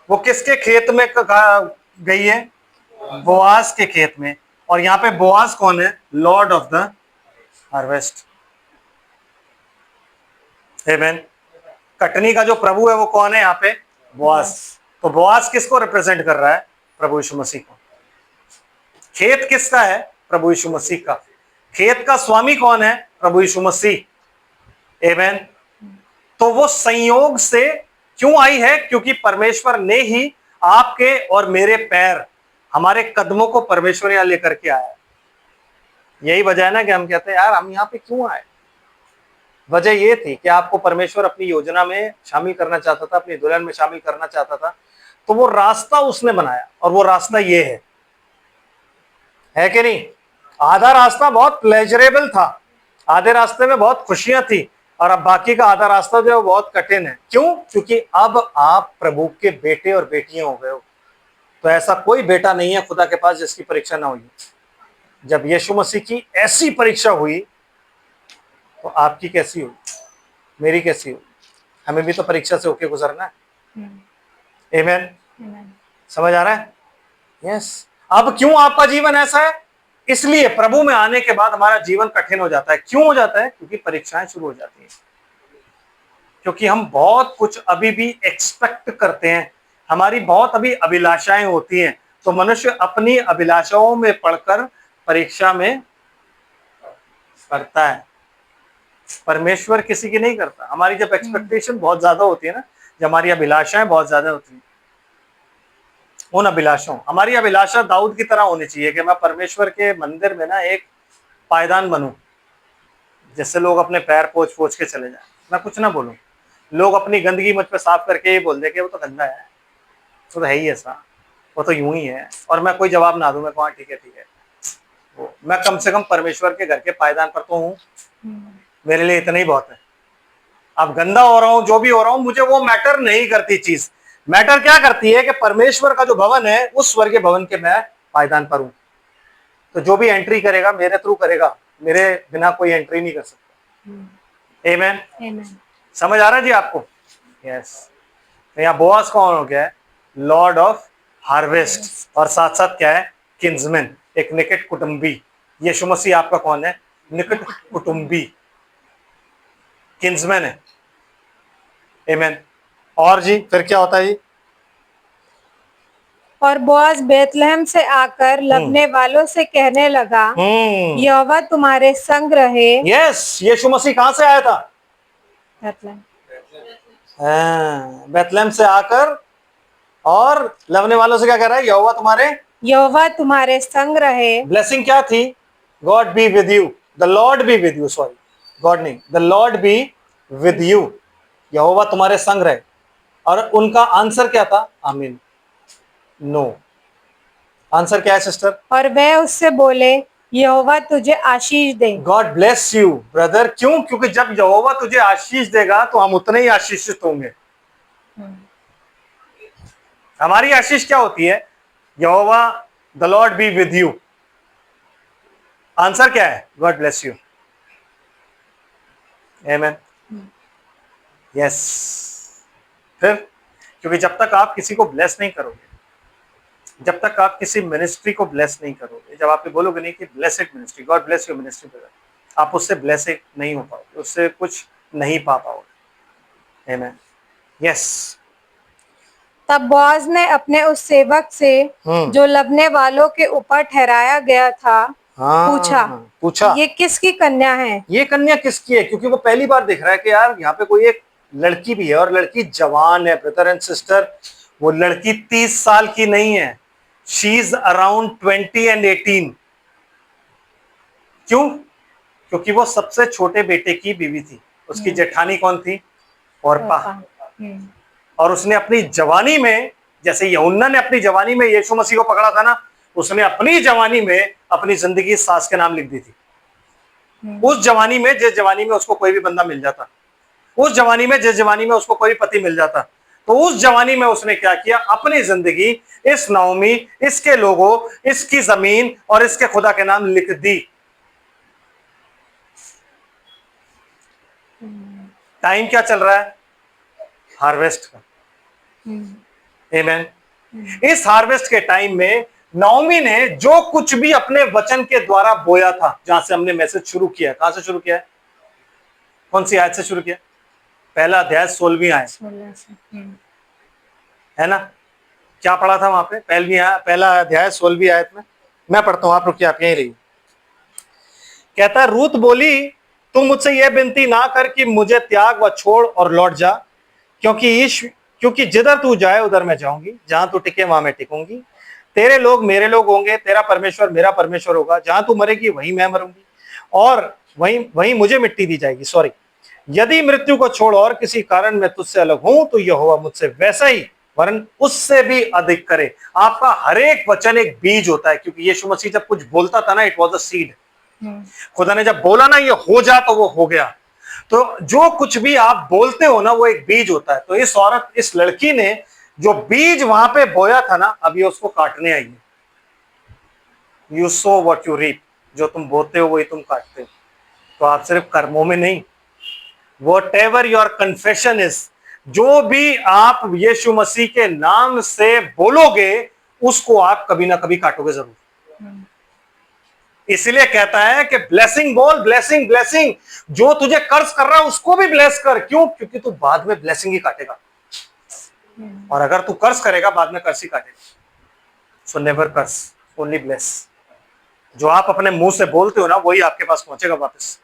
वो किसके खेत में गई है? बोआज के खेत में। और यहाँ पे बोआज कौन है? Lord of the harvest. आमीन। कटनी का जो प्रभु है वो कौन है यहाँ पे? बोआज। तो बोआज किसको रिप्रेजेंट कर रहा है? प्रभु यीशु मसीह को। खेत किसका है? प्रभु यीशु मसीह का। खेत का स्वामी कौन है? प्रभु यीशु मसीह। आमीन। तो वो संयोग से क्यों आई है? क्योंकि परमेश्वर ने ही आपके और मेरे पैर, हमारे कदमों को परमेश्वर यहां लेकर के आया। यही वजह है ना कि हम कहते हैं यार हम यहाँ पे क्यों आए। वजह ये थी कि आपको परमेश्वर अपनी योजना में शामिल करना चाहता था, अपनी दुल्हन में शामिल करना चाहता था। तो वो रास्ता उसने बनाया और वो रास्ता ये है कि नहीं? आधा रास्ता बहुत प्लेजरेबल था, आधे रास्ते में बहुत खुशियां थी, और अब बाकी का आधा रास्ता जो है बहुत कठिन है। क्यों? क्योंकि अब आप प्रभु के बेटे और बेटियां हो गए हो। तो ऐसा कोई बेटा नहीं है खुदा के पास जिसकी परीक्षा ना हुई। जब यीशु मसीह की ऐसी परीक्षा हुई तो आपकी कैसी हुई, मेरी कैसी हुई? हमें भी तो परीक्षा से होके गुजरना है। आमीन। समझ आ रहा है? यस। अब क्यों आपका जीवन ऐसा है? इसलिए प्रभु में आने के बाद हमारा जीवन कठिन हो जाता है। क्यों हो जाता है? क्योंकि परीक्षाएं शुरू हो जाती हैं। क्योंकि हम बहुत कुछ अभी भी एक्सपेक्ट करते हैं, हमारी बहुत अभी अभिलाषाएं होती हैं। तो मनुष्य अपनी अभिलाषाओं में पढ़कर परीक्षा में करता है, परमेश्वर किसी की नहीं करता। हमारी जब एक्सपेक्टेशन बहुत ज्यादा होती है ना, जब हमारी अभिलाषाएं बहुत ज्यादा होती हैं, उन अभिलाषाओं, हमारी अभिलाषा दाऊद की तरह होनी चाहिए कि मैं परमेश्वर के मंदिर में ना एक पायदान बनूं, जिससे लोग अपने पैर पोंछ पोंछ के चले जाए, मैं कुछ ना बोलूं। लोग अपनी गंदगी मुझ पे साफ करके ये बोल दे कि वो तो गंदा है, वो तो है ही ऐसा, वो तो यूं ही है, और मैं कोई जवाब ना दूं, मैं कहूँ ठीक है वो मैं कम से कम परमेश्वर के घर के पायदान पर तो हूँ, मेरे लिए इतना ही बहुत है। अब गंदा हो रहा हूं, जो भी हो रहा हूं, मुझे वो मैटर नहीं करती। चीज मैटर क्या करती है कि परमेश्वर का जो भवन है उस स्वर्गीय भवन के मैं पायदान पर हूं। तो जो भी एंट्री करेगा मेरे थ्रू करेगा, मेरे बिना कोई एंट्री नहीं कर सकता। आमीन। समझ आ रहा है जी आपको? यस। तो यहाँ बोआज कौन हो गया है? लॉर्ड ऑफ हार्वेस्ट, और साथ साथ क्या है? किन्समैन, एक निकट कुटुंबी। यीशु मसीह आपका कौन है? निकट कुटुंबी, किन्समैन है। आमीन। और जी फिर क्या होता है जी? और बोआज बैतलहम से आकर लबने वालों से कहने लगा, यहोवा तुम्हारे संग रहे। यस। यीशु मसीह कहां से आया था? बैतलहम। बैतलहम से आकर, और लबने वालों से क्या कह रहा है? यहोवा तुम्हारे संग रहे। ब्लेसिंग क्या थी? God be with you, the Lord be with you, sorry God नहीं, the Lord be with you, यहोवा तुम्हारे संग रहे। और उनका आंसर क्या था? आमीन। नो। आंसर क्या है सिस्टर? और वह उससे बोले, यहोवा तुझे आशीष दे। God bless you brother. क्यों? क्योंकि जब यहोवा तुझे आशीष देगा तो हम उतने ही आशीषित होंगे। हमारी आशीष क्या होती है? Jehovah the Lord be with you. Answer क्या है? God bless you. Amen. Yes. फिर क्योंकि जब तक आप किसी को ब्लेस नहीं करोगे, जब तक आप किसी मिनिस्ट्री को ब्लेस नहीं करोगे, जब आप ये बोलोगे नहीं कि blessed ministry, God bless your ministry brother, आप उससे ब्लेसेड नहीं हो पाओगे, उससे कुछ नहीं पा पाओगे। आमेन। यस। तब बोआज ने अपने उस सेवक से जो लबने वालों के ऊपर ठहराया गया था पूछा, ये किसकी कन्या है? ये कन्या किसकी है? क्योंकि वो पहली बार देख रहा है कि यार यहाँ पे कोई एक लड़की भी है और लड़की जवान है। ब्रदर एंड सिस्टर, वो लड़की 30 साल की नहीं है, शी इज अराउंड 20 एंड 18। क्यों? क्योंकि वो सबसे छोटे बेटे की बीवी थी। उसकी जेठानी कौन थी? औरपा। और उसने अपनी जवानी में, जैसे यूहन्ना ने अपनी जवानी में यीशु मसीह को पकड़ा था ना, उसने अपनी जवानी में अपनी जिंदगी सास के नाम लिख दी थी। उस जवानी में, जिस जवानी में उसको कोई भी बंदा मिल जाता, उस जवानी में, जिस जवानी में उसको कोई पति मिल जाता, तो उस जवानी में उसने क्या किया? अपनी जिंदगी इस नौमी, इसके लोगों, इसकी जमीन और इसके खुदा के नाम लिख दी। टाइम क्या चल रहा है? हार्वेस्ट का। आमेन। इस हार्वेस्ट के टाइम में नौमी ने जो कुछ भी अपने वचन के द्वारा बोया था, जहां से हमने मैसेज शुरू किया, कहां से शुरू किया है? कौन सी आयत से शुरू किया? पहला अध्याय 16वीं आयत, है ना? क्या पढ़ा था वहां पे? पहला अध्याय 16वीं आयत में मैं पढ़ता हूं, आप रुकिए, आप यहीं रहिए। कहता है, रूत बोली, तुम मुझसे यह विनती ना कर कि मुझे त्याग व छोड़ और लौट जा, क्योंकि जिधर तू जाए उधर मैं जाऊंगी, जहां तू टिके वहां मैं टिकूंगी। तेरे लोग मेरे लोग होंगे, तेरा परमेश्वर मेरा परमेश्वर होगा। जहां तू मरेगी वहीं मैं मरूंगी और वहीं मुझे मिट्टी दी जाएगी। सॉरी, यदि मृत्यु को छोड़ और किसी कारण मैं तुझसे अलग हूं तो यहोवा मुझसे वैसा ही वरन उससे भी अधिक करे। आपका हर एक वचन एक बीज होता है, क्योंकि यीशु मसीह जब कुछ बोलता था ना, इट वॉज अ सीड। खुदा ने जब बोला ना ये हो जा, तो वो हो गया। तो जो कुछ भी आप बोलते हो ना, वो एक बीज होता है। तो इस औरत, इस लड़की ने जो बीज वहां पे बोया था ना, अब ये उसको काटने आई है। You sow what you reap, जो तुम बोते हो वही तुम काटते हो। तो आप सिर्फ कर्मों में नहीं, whatever your confession is, जो भी आप यीशु मसीह के नाम से बोलोगे उसको आप कभी ना कभी काटोगे जरूर। इसलिए कहता है कि ब्लेसिंग बोल, ब्लेसिंग ब्लेसिंग। जो तुझे कर्ज कर रहा है उसको भी ब्लेस कर। क्यों? क्योंकि तू बाद में ब्लेसिंग ही काटेगा, और अगर तू कर्ज करेगा बाद में कर्ज ही काटेगा। सो नेवर कर्ज, ओनली ब्लेस। जो आप अपने मुंह से बोलते हो ना, वही आपके पास पहुंचेगा वापस।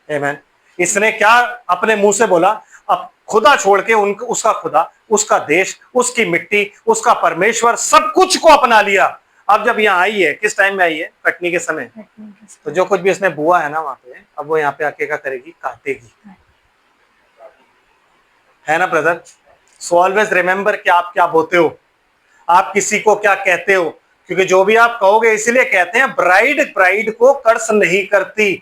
आमीन। इसने क्या अपने मुंह से बोला? अब खुदा छोड़ के उसका खुदा, उसका देश, उसकी मिट्टी, उसका परमेश्वर, सब कुछ को अपना लिया। अब जब यहाँ आई है, किस टाइम में आई है? कटनी के समय। तो जो कुछ भी इसने बुआ है ना वहां पे, अब वो यहाँ पे आके क्या करेगी? काटेगी। है ना ब्रदर? सो ऑलवेज रिमेंबर कि आप क्या बोते हो, आप किसी को क्या कहते हो, क्योंकि जो भी आप कहोगे, इसीलिए कहते हैं ब्राइड को कर्ज नहीं करती।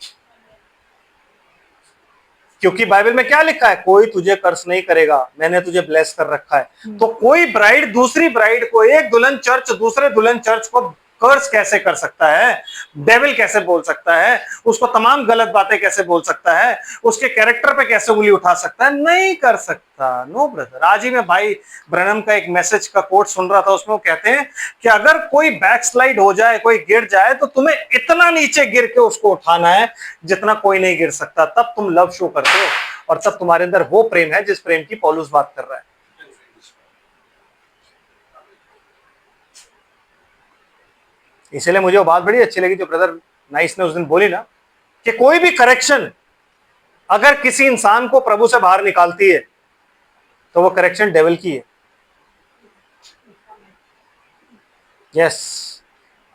क्योंकि बाइबल में क्या लिखा है? कोई तुझे कर्ज नहीं करेगा, मैंने तुझे ब्लेस कर रखा है। तो कोई ब्राइड दूसरी ब्राइड को, एक दुल्हन चर्च दूसरे दुल्हन चर्च को कर्ज कैसे कर सकता है? डेविल कैसे बोल सकता है? उसको तमाम गलत बातें कैसे बोल सकता है? उसके कैरेक्टर पे कैसे उंगली उठा सकता है? नहीं कर सकता। No brother. आज ही मैं भाई ब्रनम का एक मैसेज का कोट सुन रहा था, उसमें वो कहते हैं कि अगर कोई बैकस्लाइड हो जाए, कोई गिर जाए, तो तुम्हें इतना नीचे गिर के उसको उठाना है जितना कोई नहीं गिर सकता। तब तुम लव शो करते हो, और तब तुम्हारे अंदर वो प्रेम है जिस प्रेम की पौलुस बात कर रहा है। इसलिए मुझे वो बात बड़ी अच्छी लगी जो ब्रदर नाइस ने उस दिन बोली ना, कि कोई भी करेक्शन अगर किसी इंसान को प्रभु से बाहर निकालती है तो वो करेक्शन डेविल की है। यस।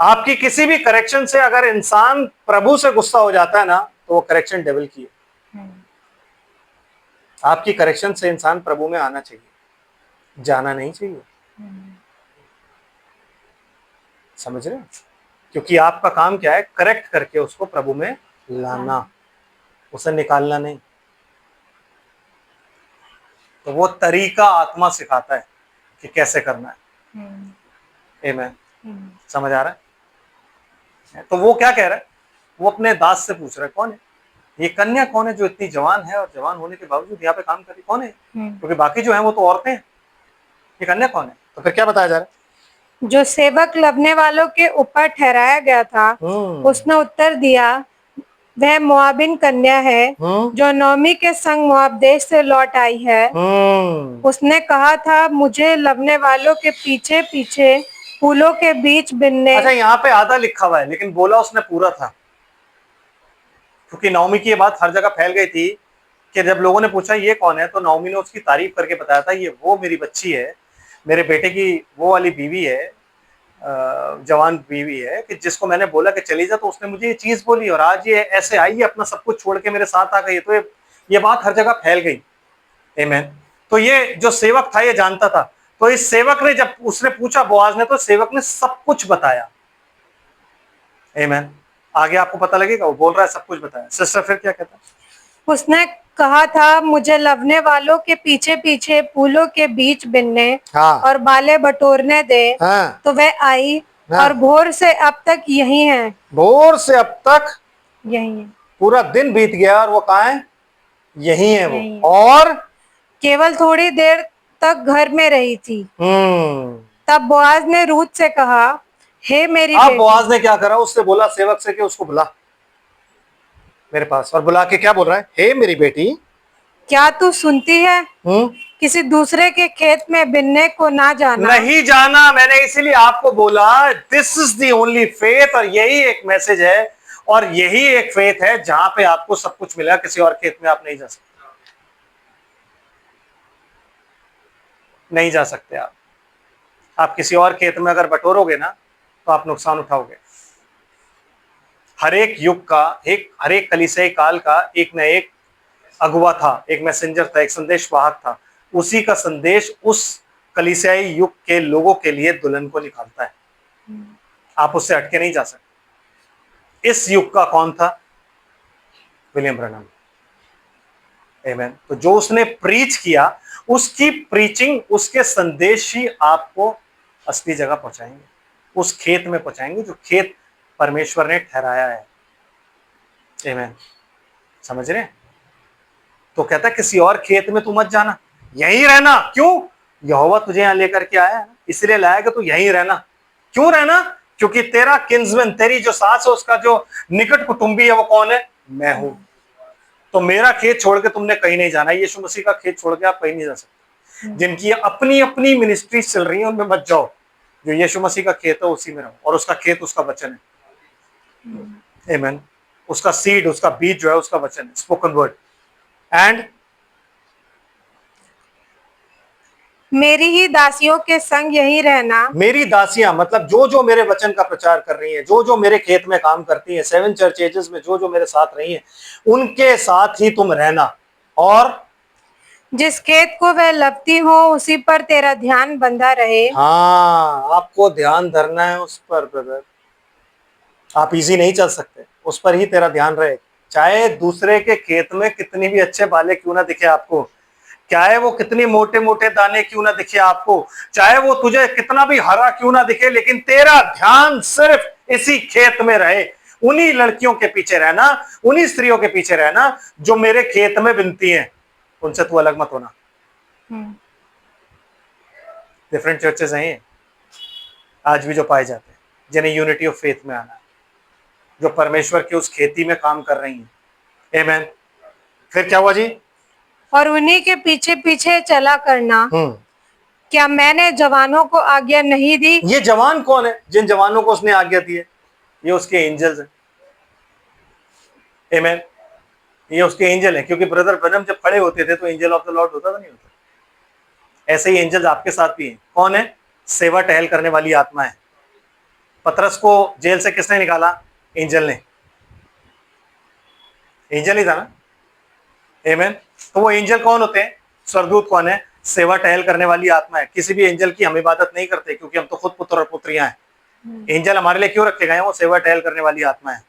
आपकी किसी भी करेक्शन से अगर इंसान प्रभु से गुस्सा हो जाता है ना, तो वो करेक्शन डेविल की है। आपकी करेक्शन से इंसान प्रभु में आना चाहिए, जाना नहीं चाहिए। समझ रहे? क्योंकि आपका काम क्या है? करेक्ट करके उसको प्रभु में लाना, उसे निकालना नहीं। तो वो तरीका आत्मा सिखाता है कि कैसे करना है। आमीन। समझ आ रहा है? तो वो क्या कह रहा है? वो अपने दास से पूछ रहा है, कौन है ये कन्या? कौन है जो इतनी जवान है और जवान होने के बावजूद यहाँ पे काम कर रही? कौन है? क्योंकि बाकी जो है वो तो औरतें हैं, ये कन्या कौन है? तो फिर क्या बताया जा रहा है? जो सेवक लवने वालों के ऊपर ठहराया गया था उसने उत्तर दिया, वह मोआबिन कन्या है जो नौमी के संग मोआब देश से लौट आई है। उसने कहा था, मुझे लवने वालों के पीछे पीछे फूलों के बीच बिनने। अच्छा, यहाँ पे आधा लिखा हुआ है लेकिन बोला उसने पूरा था, क्योंकि नौमी की ये बात हर जगह फैल गई थी कि जब लोगों ने पूछा ये कौन है, तो नौमी ने उसकी तारीफ करके बताया था, ये वो मेरी बच्ची है, मेरे बेटे की वो वाली बीवी है, जवान बीवी है, कि जिसको मैंने बोला कि चली जा तो उसने मुझे ये चीज बोली, और आज ये ऐसे आई है, अपना सब कुछ छोड़ के मेरे साथ आ गई। तो ये बात हर जगह फैल गई। आमीन। तो ये जो सेवक था ये जानता था, तो इस सेवक ने जब उसने पूछा बोआज ने, तो सेवक ने सब कुछ बताया। आमीन। आगे आपको पता लगेगा, वो बोल रहा है सब कुछ बताया। सिस्टर फिर क्या कहता है? उसने कहा था, मुझे लवने वालों के पीछे पीछे फूलों के बीच बिनने और बाले बटोरने दे। तो वह आई और भोर से अब तक यही है। भोर से अब तक यही है। पूरा दिन बीत गया और वो कहाँ है? यही है वो। और केवल थोड़ी देर तक घर में रही थी। तब बोआज ने रूत से कहा, हे मेरी बेटी। बोआज ने क्या करा? उससे बोला सेवक से कि उसको बुला मेरे पास, और बुला के क्या बोल रहा है? हे मेरी बेटी, क्या तू सुनती है? किसी दूसरे के खेत में बिनने को ना जाना। नहीं जाना, मैंने इसीलिए आपको बोला this is the only faith, और यही एक मैसेज है, और यही एक फेथ है जहां पे आपको सब कुछ मिला। किसी और खेत में आप नहीं जा सकते, नहीं जा सकते आप किसी और खेत में अगर बटोरोगे ना तो आप नुकसान उठाओगे। हर एक युग का, हर एक कलीसियाई काल का एक न एक अगुवा था, एक मैसेंजर था, एक संदेश वाहक था। उसी का संदेश उस कलीसियाई युग के लोगों के लिए दुल्हन को निकालता है। आप उससे हटके नहीं जा सकते। इस युग का कौन था? William Branham. आमीन। तो जो उसने प्रीच किया, उसकी प्रीचिंग, उसके संदेश ही आपको असली जगह पहुंचाएंगे, उस खेत में पहुंचाएंगे जो खेत परमेश्वर ने ठहराया है। आमीन। समझ रहे? तो कहता किसी और खेत में तू मत जाना, यहीं रहना। क्यों? यहोवा तुझे यहां लेकर के आया है, इसलिए लाया कि तू यहीं रहना। क्यों रहना? क्योंकि तेरा किन्समैन, तेरी जो सास है, उसका जो निकट कुटुंबी है वो कौन है? मैं हूं। तो मेरा खेत छोड़ के तुमने कहीं नहीं जाना। यीशु मसीह का खेत छोड़ के आप कहीं नहीं जा सकते। जिनकी अपनी अपनी मिनिस्ट्री चल रही है उनमें मत जाओ। जो यीशु मसीह का खेत है उसी में रहो, और उसका खेत उसका वचन है। आमीन। उसका सीड, उसका बीज जो है उसका वचन है, स्पोकन वर्ड। एंड मेरी ही दासियों के संग यही रहना। मेरी दासियां मतलब जो जो मेरे वचन का प्रचार कर रही हैं, जो जो मेरे खेत में काम करती हैं, 7 चर्च एजेस में जो जो मेरे साथ रही हैं, उनके साथ ही तुम रहना। और जिस खेत को वह लपती हो उसी पर तेरा ध्यान बंधा रहे। हाँ, आपको ध्यान धरना है उस पर ब्रदर। आप इजी नहीं चल सकते, उस पर ही तेरा ध्यान रहे। चाहे दूसरे के खेत में कितनी भी अच्छे बाले क्यों ना दिखे आपको, चाहे वो कितनी मोटे मोटे दाने क्यों ना दिखे आपको, चाहे वो तुझे कितना भी हरा क्यों ना दिखे, लेकिन तेरा ध्यान सिर्फ इसी खेत में रहे। उन्हीं लड़कियों के पीछे रहना, उन्हीं स्त्रियों के पीछे रहना जो मेरे खेत में बिनती हैं। उनसे तू अलग मत होना। डिफरेंट चर्चेस हैं आज भी जो पाए जाते हैं, जिन्हें यूनिटी ऑफ फेथ में आना है, जो परमेश्वर की उस खेती में काम कर रही हैं। आमीन। फिर क्या हुआ जी? और उन्हीं के पीछे पीछे चला करना। क्या मैंने जवानों को आज्ञा नहीं दी? ये जवान कौन है? जिन जवानों को उसने आज्ञा दी है, ये उसके एंजल्स हैं। आमीन। ये उसके एंजल हैं, क्योंकि ब्रदर ब्रनम जब खड़े होते थे तो एंजल ऑफ द लॉर्ड होता था, नहीं होता? ऐसे ही एंजल्स आपके साथ भी हैं। कौन है? सेवा टहल करने वाली आत्मा है। पतरस को जेल से किसने निकाला? एंजल ने। एंजल ही था ना। आमीन। तो वो एंजल कौन होते हैं? स्वर्गदूत कौन है? सेवा टहल करने वाली आत्मा है। किसी भी एंजल की हम इबादत नहीं करते, क्योंकि हम तो खुद पुत्र और पुत्रियां हैं। एंजल हमारे लिए क्यों रखे गए हैं? वो सेवा टहल करने वाली आत्मा है।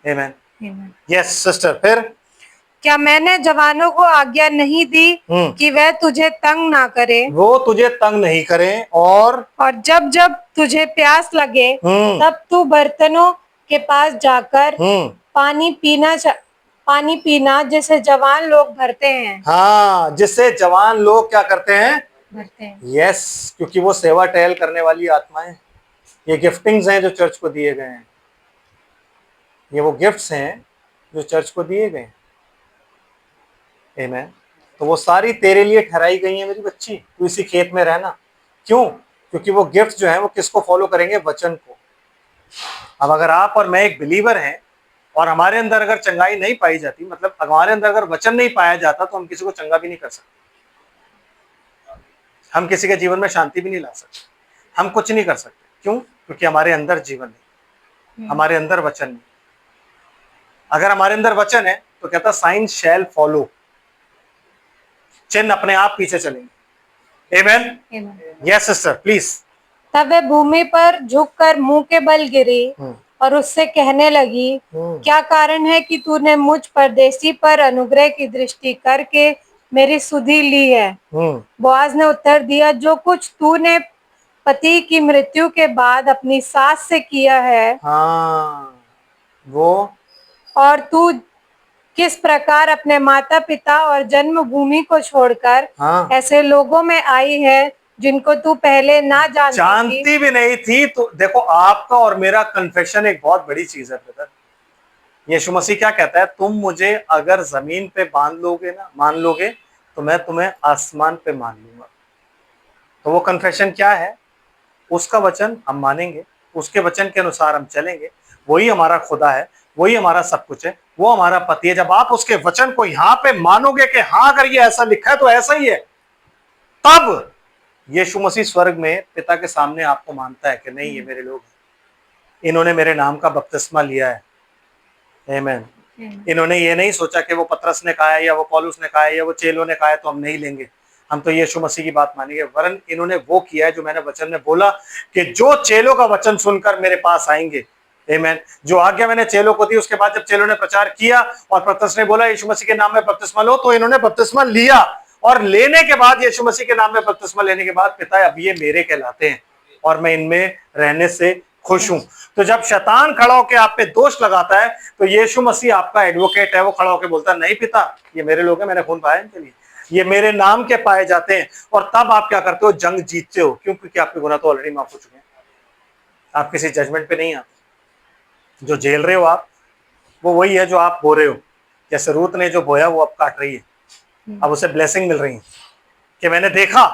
आमीन। Yes sister. फिर क्या मैंने जवानों को आज्ञा नहीं दी कि वह तुझे तंग ना करे? वो तुझे तंग नहीं करें, और जब जब तुझे प्यास लगे तब तू बर्तनों के पास जाकर पानी पीना जिसे जवान लोग भरते हैं। हाँ, जिससे जवान लोग क्या करते हैं? भरते हैं। यस, क्योंकि वो सेवा टहल करने वाली आत्माएं, ये गिफ्टिंग्स हैं जो चर्च को दिए गए हैं, ये वो गिफ्ट्स हैं जो चर्च को दिए गए हैं। आमीन। तो वो सारी तेरे लिए ठहराई गई है मेरी बच्ची, तू इसी खेत में रहना। क्यों? क्योंकि वो गिफ्ट जो है वो किसको फॉलो करेंगे? वचन को। अब अगर आप और मैं एक बिलीवर हैं और हमारे अंदर अगर चंगाई नहीं पाई जाती, मतलब हमारे अंदर अगर वचन नहीं पाया जाता, तो हम किसी को चंगा भी नहीं कर सकते, हम किसी के जीवन में शांति भी नहीं ला सकते, हम कुछ नहीं कर सकते। क्यों? क्योंकि हमारे अंदर जीवन नहीं, हमारे अंदर वचन नहीं। अगर हमारे अंदर वचन है तो कहता साइन शैल फॉलो, चिन्ह अपने आप पीछे चलेंगे। आमीन। Yes sister please. तब वह भूमि पर झुककर मुंह के बल गिरी और उससे कहने लगी, क्या कारण है कि तूने मुझ परदेसी पर अनुग्रह की दृष्टि करके मेरी सुधि ली है? बोआज ने उत्तर दिया, जो कुछ तूने पति की मृत्यु के बाद अपनी सास से किया है, हाँ, वो और तू किस प्रकार अपने माता पिता और जन्मभूमि को छोड़कर ऐसे लोगों में आई है जिनको तू पहले ना जानती भी नहीं थी। तो देखो, आपका और मेरा कन्फेशन एक बहुत बड़ी चीज है ब्रदर। यीशु मसीह क्या कहता है? तुम मुझे अगर जमीन पे बांध लोगे ना, मान लोगे, तो मैं तुम्हें आसमान पे मान लूंगा। तो वो कन्फेशन क्या है? उसका वचन हम मानेंगे, उसके वचन के अनुसार हम चलेंगे, वही हमारा खुदा है, वही हमारा सब कुछ है, वो हमारा पति है। जब आप उसके वचन को यहाँ पे मानोगे कि हाँ, अगर ये ऐसा लिखा है तो ऐसा ही है, तब यीशु मसीह स्वर्ग में पिता के सामने आपको मानता है कि नहीं, ये मेरे लोग हैं, इन्होंने मेरे नाम का बपतिस्मा लिया है। आमीन। इन्होंने ये नहीं सोचा कि वो पतरस ने कहा है या वो पौलुस ने कहा है या वो चेलों ने कहा है तो हम नहीं लेंगे, हम तो यीशु मसीह की बात मानेंगे। वरन इन्होंने वो किया है जो मैंने वचन में बोला कि जो चेलों का वचन सुनकर मेरे पास आएंगे। आमीन। जो आज्ञा मैंने चेलों को दी, उसके बाद जब चेलों ने प्रचार किया और पतरस ने बोला यीशु मसीह के नाम में बपतिस्मा लो, तो इन्होंने बपतिस्मा लिया, और लेने के बाद यीशु मसीह के नाम में बपतिस्मा लेने के बाद पिता अब ये मेरे कहलाते हैं और मैं इनमें रहने से खुश हूं। तो जब शैतान खड़ा होकर आप पे दोष लगाता है तो यीशु मसीह आपका एडवोकेट है, वो खड़ा होकर बोलता है नहीं पिता, ये मेरे लोग हैं, मैंने खून पाया इनके लिए, ये मेरे नाम के पाए जाते हैं। और तब आप क्या करते हो? जंग जीतते हो। क्यों? क्योंकि आपके गुनाह तो ऑलरेडी माफ हो चुके हैं, आप किसी जजमेंट पे नहीं आते। जो झेल रहे हो आप, वो वही है जो आप बो रहे हो। जैसे रूत ने जो बोया वो अब काट रही है, अब उसे ब्लेसिंग मिल रही है कि मैंने देखा।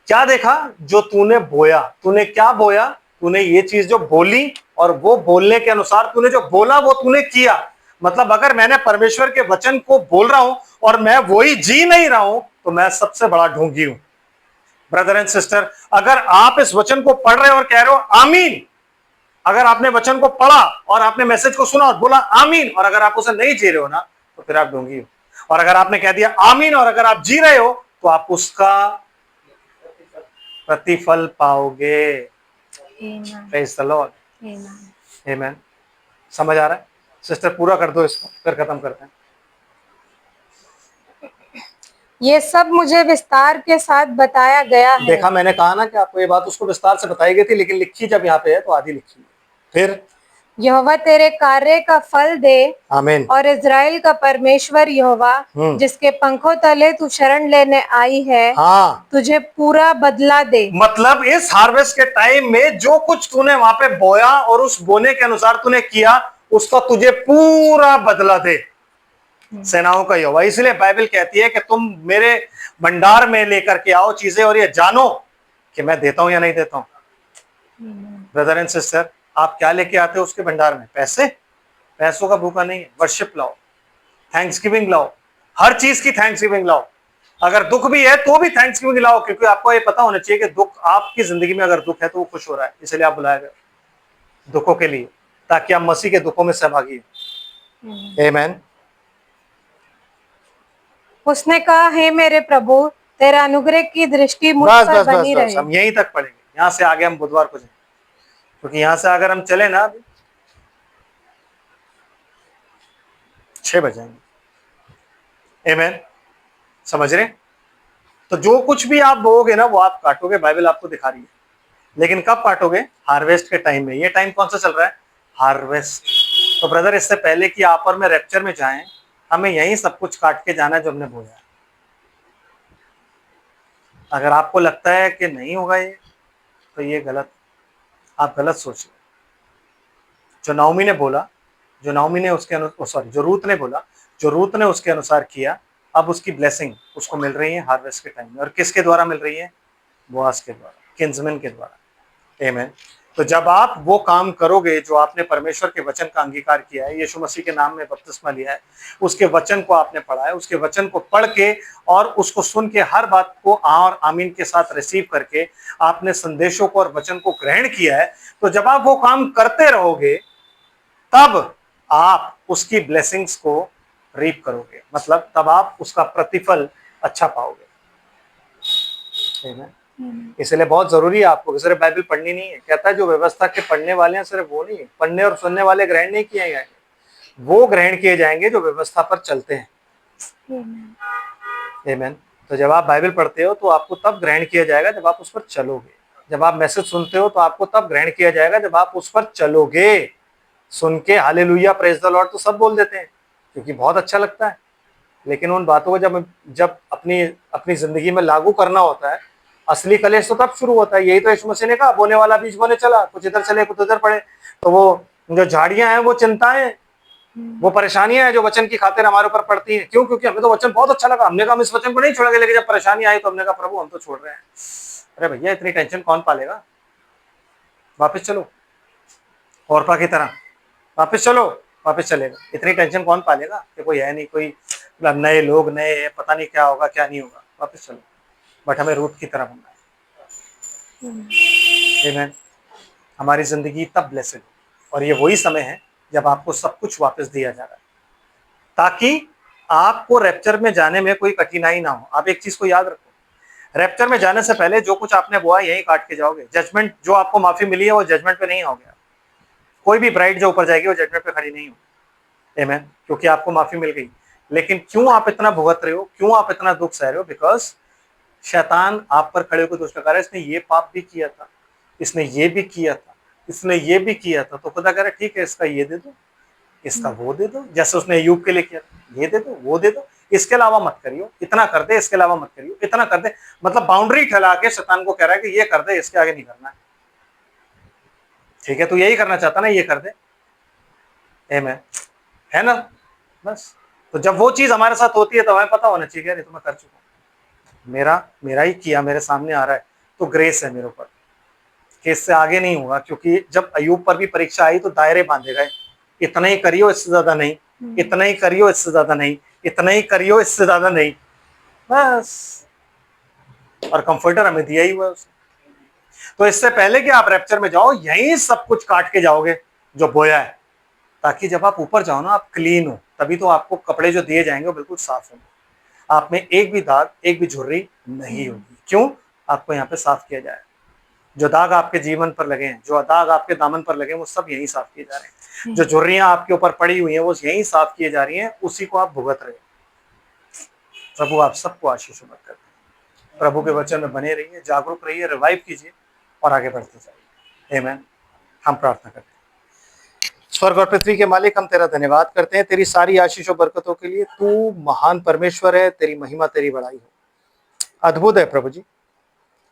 क्या देखा? जो तूने बोया। तूने क्या बोया? तूने ये चीज जो बोली, और वो बोलने के अनुसार तूने जो बोला वो तूने किया। मतलब अगर मैंने परमेश्वर के वचन को बोल रहा हूं और मैं वही जी नहीं रहा हूं, तो मैं सबसे बड़ा ढोंगी हूं। ब्रदर एंड सिस्टर, अगर आप इस वचन को पढ़ रहे हो और कह रहे हो आमीन, अगर आपने वचन को पढ़ा और आपने मैसेज को सुना और बोला आमीन, और अगर आप उसे नहीं जी रहे हो ना, तो फिर आप ढोंगी हो। और अगर आपने कह दिया आमीन और अगर आप जी रहे हो, तो आप उसका प्रतिफल पाओगे। Praise the Lord. आमीन। समझ आ रहा है सिस्टर? पूरा कर दो इसको, फिर खत्म करते हैं। ये सब मुझे विस्तार के साथ बताया गया है। देखा, मैंने कहा ना कि आपको ये बात उसको विस्तार से बताई गई थी, लेकिन लिखी जब यहाँ पे है तो आधी लिखी है। फिर यहोवा तेरे कार्य का फल दे। आमीन। और इज़राइल का परमेश्वर यहोवा, जिसके पंखों तले तू शरण लेने आई है, हाँ, तुझे पूरा बदला दे। मतलब इस हार्वेस्ट के टाइम में जो कुछ तूने वहां पे बोया और उस बोने के अनुसार तूने किया, उसका तुझे पूरा बदला दे। सेनाओं का यहोवा। इसलिए बाइबल कहती है कि तुम मेरे भंडार में लेकर के आओ चीजें और ये जानो कि मैं देता हूं या नहीं देता हूं। ब्रदर एंड सिस्टर, आप क्या लेके आते हो उसके भंडार में? पैसे? पैसों का भूखा नहीं है। वर्शिप लाओ, थैंक्सगिविंग लाओ, हर चीज की थैंक्सगिविंग लाओ। अगर दुख भी है तो भी थैंक्सगिविंग लाओ, क्योंकि आपको ये पता होना चाहिए कि दुख आपकी जिंदगी में अगर दुख है तो वो खुश हो रहा है, इसलिए आप बुलाए गए दुखों के लिए, ताकि आप मसीह के दुखों में सहभागी हो। आमीन। उसने कहा, हे मेरे प्रभु, तेरा अनुग्रह की दृष्टि मुझ पर बनी रहे। हम यहीं तक पढ़ेंगे, यहाँ से आगे हम बुधवार को जाएंगे, क्योंकि यहाँ से अगर हम चले ना 6 बजेंगे। आमीन। समझ रहे? तो जो कुछ भी आप बोओगे ना वो आप काटोगे, बाइबल आपको दिखा रही है। लेकिन कब काटोगे? हार्वेस्ट के टाइम में। ये टाइम कौन सा चल रहा है? हार्वेस्ट। तो ब्रदर, इससे पहले कि आप और मैं रैप्चर में जाएं, हमें यहीं सब कुछ काट के जाना है जो हमने बोया। अगर आपको लगता है कि नहीं होगा ये, तो ये गलत, आप गलत सोच रहे। जो नाओमी ने बोला, जो नाओमी ने उसके अनुसार, जो रूत ने बोला, जो रूत ने उसके अनुसार किया, अब उसकी ब्लेसिंग उसको मिल रही है हार्वेस्ट के टाइम में। और किसके द्वारा मिल रही है? बोआज के द्वारा, किन्समैन के द्वारा। आमीन। तो जब आप वो काम करोगे जो आपने परमेश्वर के वचन का अंगीकार किया है, यीशु मसीह के नाम में बपतिस्मा लिया है, उसके वचन को आपने पढ़ा है, उसके वचन को पढ़ के और उसको सुन के हर बात को और आमीन के साथ रिसीव करके आपने संदेशों को और वचन को ग्रहण किया है, तो जब आप वो काम करते रहोगे तब आप उसकी ब्लेसिंग्स को रीप करोगे, मतलब तब आप उसका प्रतिफल अच्छा पाओगे। इसलिए बहुत जरूरी है आपको सिर्फ बाइबल पढ़नी नहीं है। कहता है जो व्यवस्था के पढ़ने वाले हैं सिर्फ वो नहीं है, पढ़ने और सुनने वाले ग्रहण नहीं किए जाएंगे, वो ग्रहण किए जाएंगे जो व्यवस्था पर चलते हैं। आमीन। तो जब आप बाइबल पढ़ते हो तो आपको तब ग्रहण किया जाएगा जब आप उस पर चलोगे। जब आप मैसेज सुनते हो तो आपको तब ग्रहण किया जाएगा जब आप उस पर चलोगे। सुन के हालेलुया प्रेज द लॉर्ड तो सब बोल देते हैं क्योंकि बहुत अच्छा लगता है, लेकिन उन बातों को जब अपनी अपनी जिंदगी में लागू करना होता है, असली कलेश तो तब शुरू होता है। यही तो यीशु मसीह ने कहा, बोने वाला बीज बोने चला, कुछ इधर चले कुछ उधर पड़े। तो वो जो झाड़ियां हैं, वो चिंताएं, वो परेशानियां हैं जो वचन की खातिर हमारे ऊपर पड़ती हैं। क्यों? क्योंकि हमें तो वचन बहुत अच्छा लगा, हमने कहा हम इस वचन को नहीं छोड़ेंगे, लेकिन जब परेशानी आई तो हमने कहा प्रभु हम तो छोड़ रहे हैं। अरे भैया इतनी टेंशन कौन पालेगा, वापिस चलो, औरपा की तरह वापिस चलो, वापिस चलेगा। इतनी टेंशन कौन पालेगा कि कोई है नहीं, कोई नए लोग नए, पता नहीं क्या होगा क्या नहीं होगा, वापिस चलो। बट हमें रूट की तरह बनना है। आमीन। हमारी जिंदगी तब ब्लेसेड हो, और ये वही समय है जब आपको सब कुछ वापस दिया जा रहा है, ताकि आपको रैप्चर में जाने में कोई कठिनाई ना हो। आप एक चीज को याद रखो, रैप्चर में जाने से पहले जो कुछ आपने बोआ यही काट के जाओगे। जजमेंट, जो आपको माफी मिली है वो जजमेंट पे नहीं आओगे। कोई भी ब्राइड जो ऊपर जाएगी वो जजमेंट पे खड़ी नहीं होगी। आमीन। क्योंकि आपको माफी मिल गई। लेकिन क्यों आप इतना भुगत रहे हो, क्यों आप इतना दुख सह रहे हो? बिकॉज शैतान आप पर खड़े होकर दुष्ट कर रहा है, इसने ये पाप भी किया था, इसने ये भी किया था, इसने ये भी किया था। तो खुदा कह रहा है ठीक है, इसका ये दे दो, इसका वो दे दो, जैसे उसने अय्यूब के लिए किया, ये दे दो वो दे दो, इसके अलावा मत करियो, इतना कर दे, इसके अलावा मत करियो, इतना कर दे। मतलब बाउंड्री फैला के शैतान को कह रहा है कि ये कर दे, इसके आगे नहीं करना है। ठीक है, तू यही करना चाहता ना, ये कर दे। आमीन, है ना? बस तो जब वो चीज हमारे साथ होती है तो हमें पता होना चाहिए, तो मैं कर चुका हूं, मेरा ही किया मेरे सामने आ रहा है, तो ग्रेस है मेरे ऊपर, कि इससे आगे नहीं होगा। क्योंकि जब अय्यूब पर भी परीक्षा आई तो दायरे बांधे गए, इतना ही करियो इससे ज्यादा नहीं, इतना ही करियो इससे ज्यादा नहीं, इतना ही करियो इससे ज्यादा नहीं, बस। और कंफर्टर हमें दिया ही हुआ है उसने। तो इससे पहले कि आप रैप्चर में जाओ, यही सब कुछ काट के जाओगे जो बोया है, ताकि जब आप ऊपर जाओ ना आप क्लीन हो। तभी तो आपको कपड़े जो दिए जाएंगे वो बिल्कुल साफ होंगे, आप में एक भी दाग, एक भी झुर्री नहीं होगी। क्यों? आपको यहाँ पे साफ किया जाए। जो दाग आपके जीवन पर लगे हैं, जो दाग आपके दामन पर लगे हैं, वो सब यही साफ किए जा रहे हैं। जो झुर्रियां आपके ऊपर पड़ी हुई हैं वो यही साफ किए जा रही हैं, उसी को आप भुगत रहे हैं। प्रभु आप सबको आशीष करते हैं। प्रभु के वचन में बने रहिए, जागरूक रहिए, रिवाइव कीजिए और आगे बढ़ते जाइए। आमीन। हम प्रार्थना करते हैं। स्वर्ग और पृथ्वी के मालिक, हम तेरा धन्यवाद करते हैं तेरी सारी आशीष और बरकतों के लिए। तू महान परमेश्वर है, तेरी महिमा तेरी बड़ाई हो, अद्भुत है प्रभु जी।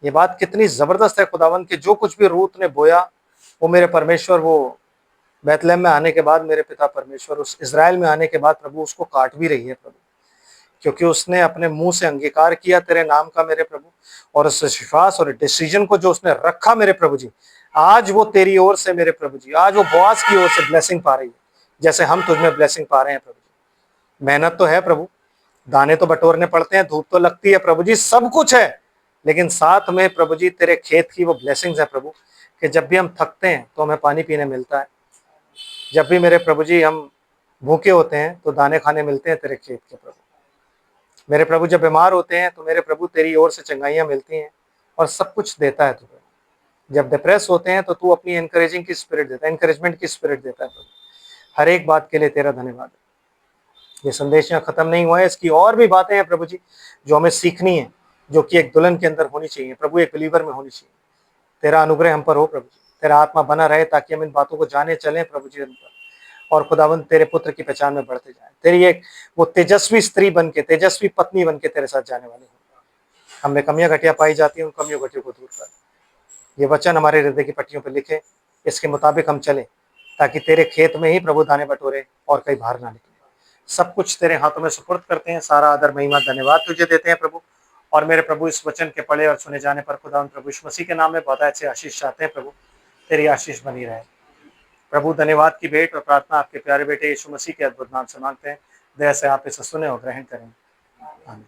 ये बात कितनी जबरदस्त है खुदावन कि जो कुछ भी रूत ने बोया वो मेरे परमेश्वर, वो बैतलहम में आने के बाद मेरे पिता परमेश्वर उस इजराइल में आने के बाद प्रभु उसको काट भी रही है प्रभु, क्योंकि उसने अपने मुंह से अंगीकार किया तेरे नाम का मेरे प्रभु, और उस विश्वास और डिसीजन को जो उसने रखा मेरे प्रभु जी, आज वो तेरी ओर से मेरे प्रभु जी, आज वो बोआज की ओर से ब्लेसिंग पा रही है, जैसे हम तुझ में ब्लेसिंग पा रहे हैं प्रभु जी। मेहनत तो है प्रभु, दाने तो बटोरने पड़ते हैं, धूप तो लगती है प्रभु जी, सब कुछ है, लेकिन साथ में प्रभु जी तेरे खेत की वो ब्लेसिंग्स है प्रभु, कि जब भी हम थकते हैं तो हमें पानी पीने मिलता है, जब भी मेरे प्रभु जी हम भूखे होते हैं तो दाने खाने मिलते हैं तेरे खेत के प्रभु। मेरे प्रभु जब बीमार होते हैं तो मेरे प्रभु तेरी ओर से चंगाइयाँ मिलती हैं और सब कुछ देता है तू प्रभु। जब डिप्रेस होते हैं तो तू अपनी एनकरेजिंग की स्पिरिट देता है, एनकरेजमेंट की स्पिरिट देता है प्रभु। हर एक बात के लिए तेरा धन्यवाद है। ये संदेश यहाँ खत्म नहीं हुआ है, इसकी और भी बातें हैं प्रभु जी जो हमें सीखनी है, जो कि एक दुल्हन के अंदर होनी चाहिए प्रभु, एक बिलीवर में होनी चाहिए। तेरा अनुग्रह हम पर हो प्रभु जी, तेरा आत्मा बना रहे ताकि हम इन बातों को जाने चलें प्रभु जी, और खुदावंद तेरे पुत्र की पहचान में बढ़ते जाएं। तेरी एक वो तेजस्वी स्त्री बनके, तेजस्वी पत्नी बनके तेरे साथ जाने वाले हो। हम में कमियां घटिया पाई जाती हैं, उन कमियों घटियों को दूर कर। ये वचन हमारे हृदय की पट्टियों पर लिखे, इसके मुताबिक हम चलें, ताकि तेरे खेत में ही प्रभु दाने बटोरे और कहीं बाहर ना निकले। सब कुछ तेरे हाथों में सुपुर्द करते हैं, सारा आदर महिमा धन्यवाद तुझे देते हैं प्रभु। और मेरे प्रभु इस वचन के पढ़े और सुने जाने पर खुदा प्रभु यीशु मसीह के नाम में बहुत अच्छे आशीष चाहते हैं प्रभु, तेरी आशीष बनी रहे प्रभु। धन्यवाद की भेंट और प्रार्थना आपके प्यारे बेटे यीशु मसीह के अद्भुत नाम से मांगते हैं। दया से आप इसे सुने और ग्रहण करें, आमीन।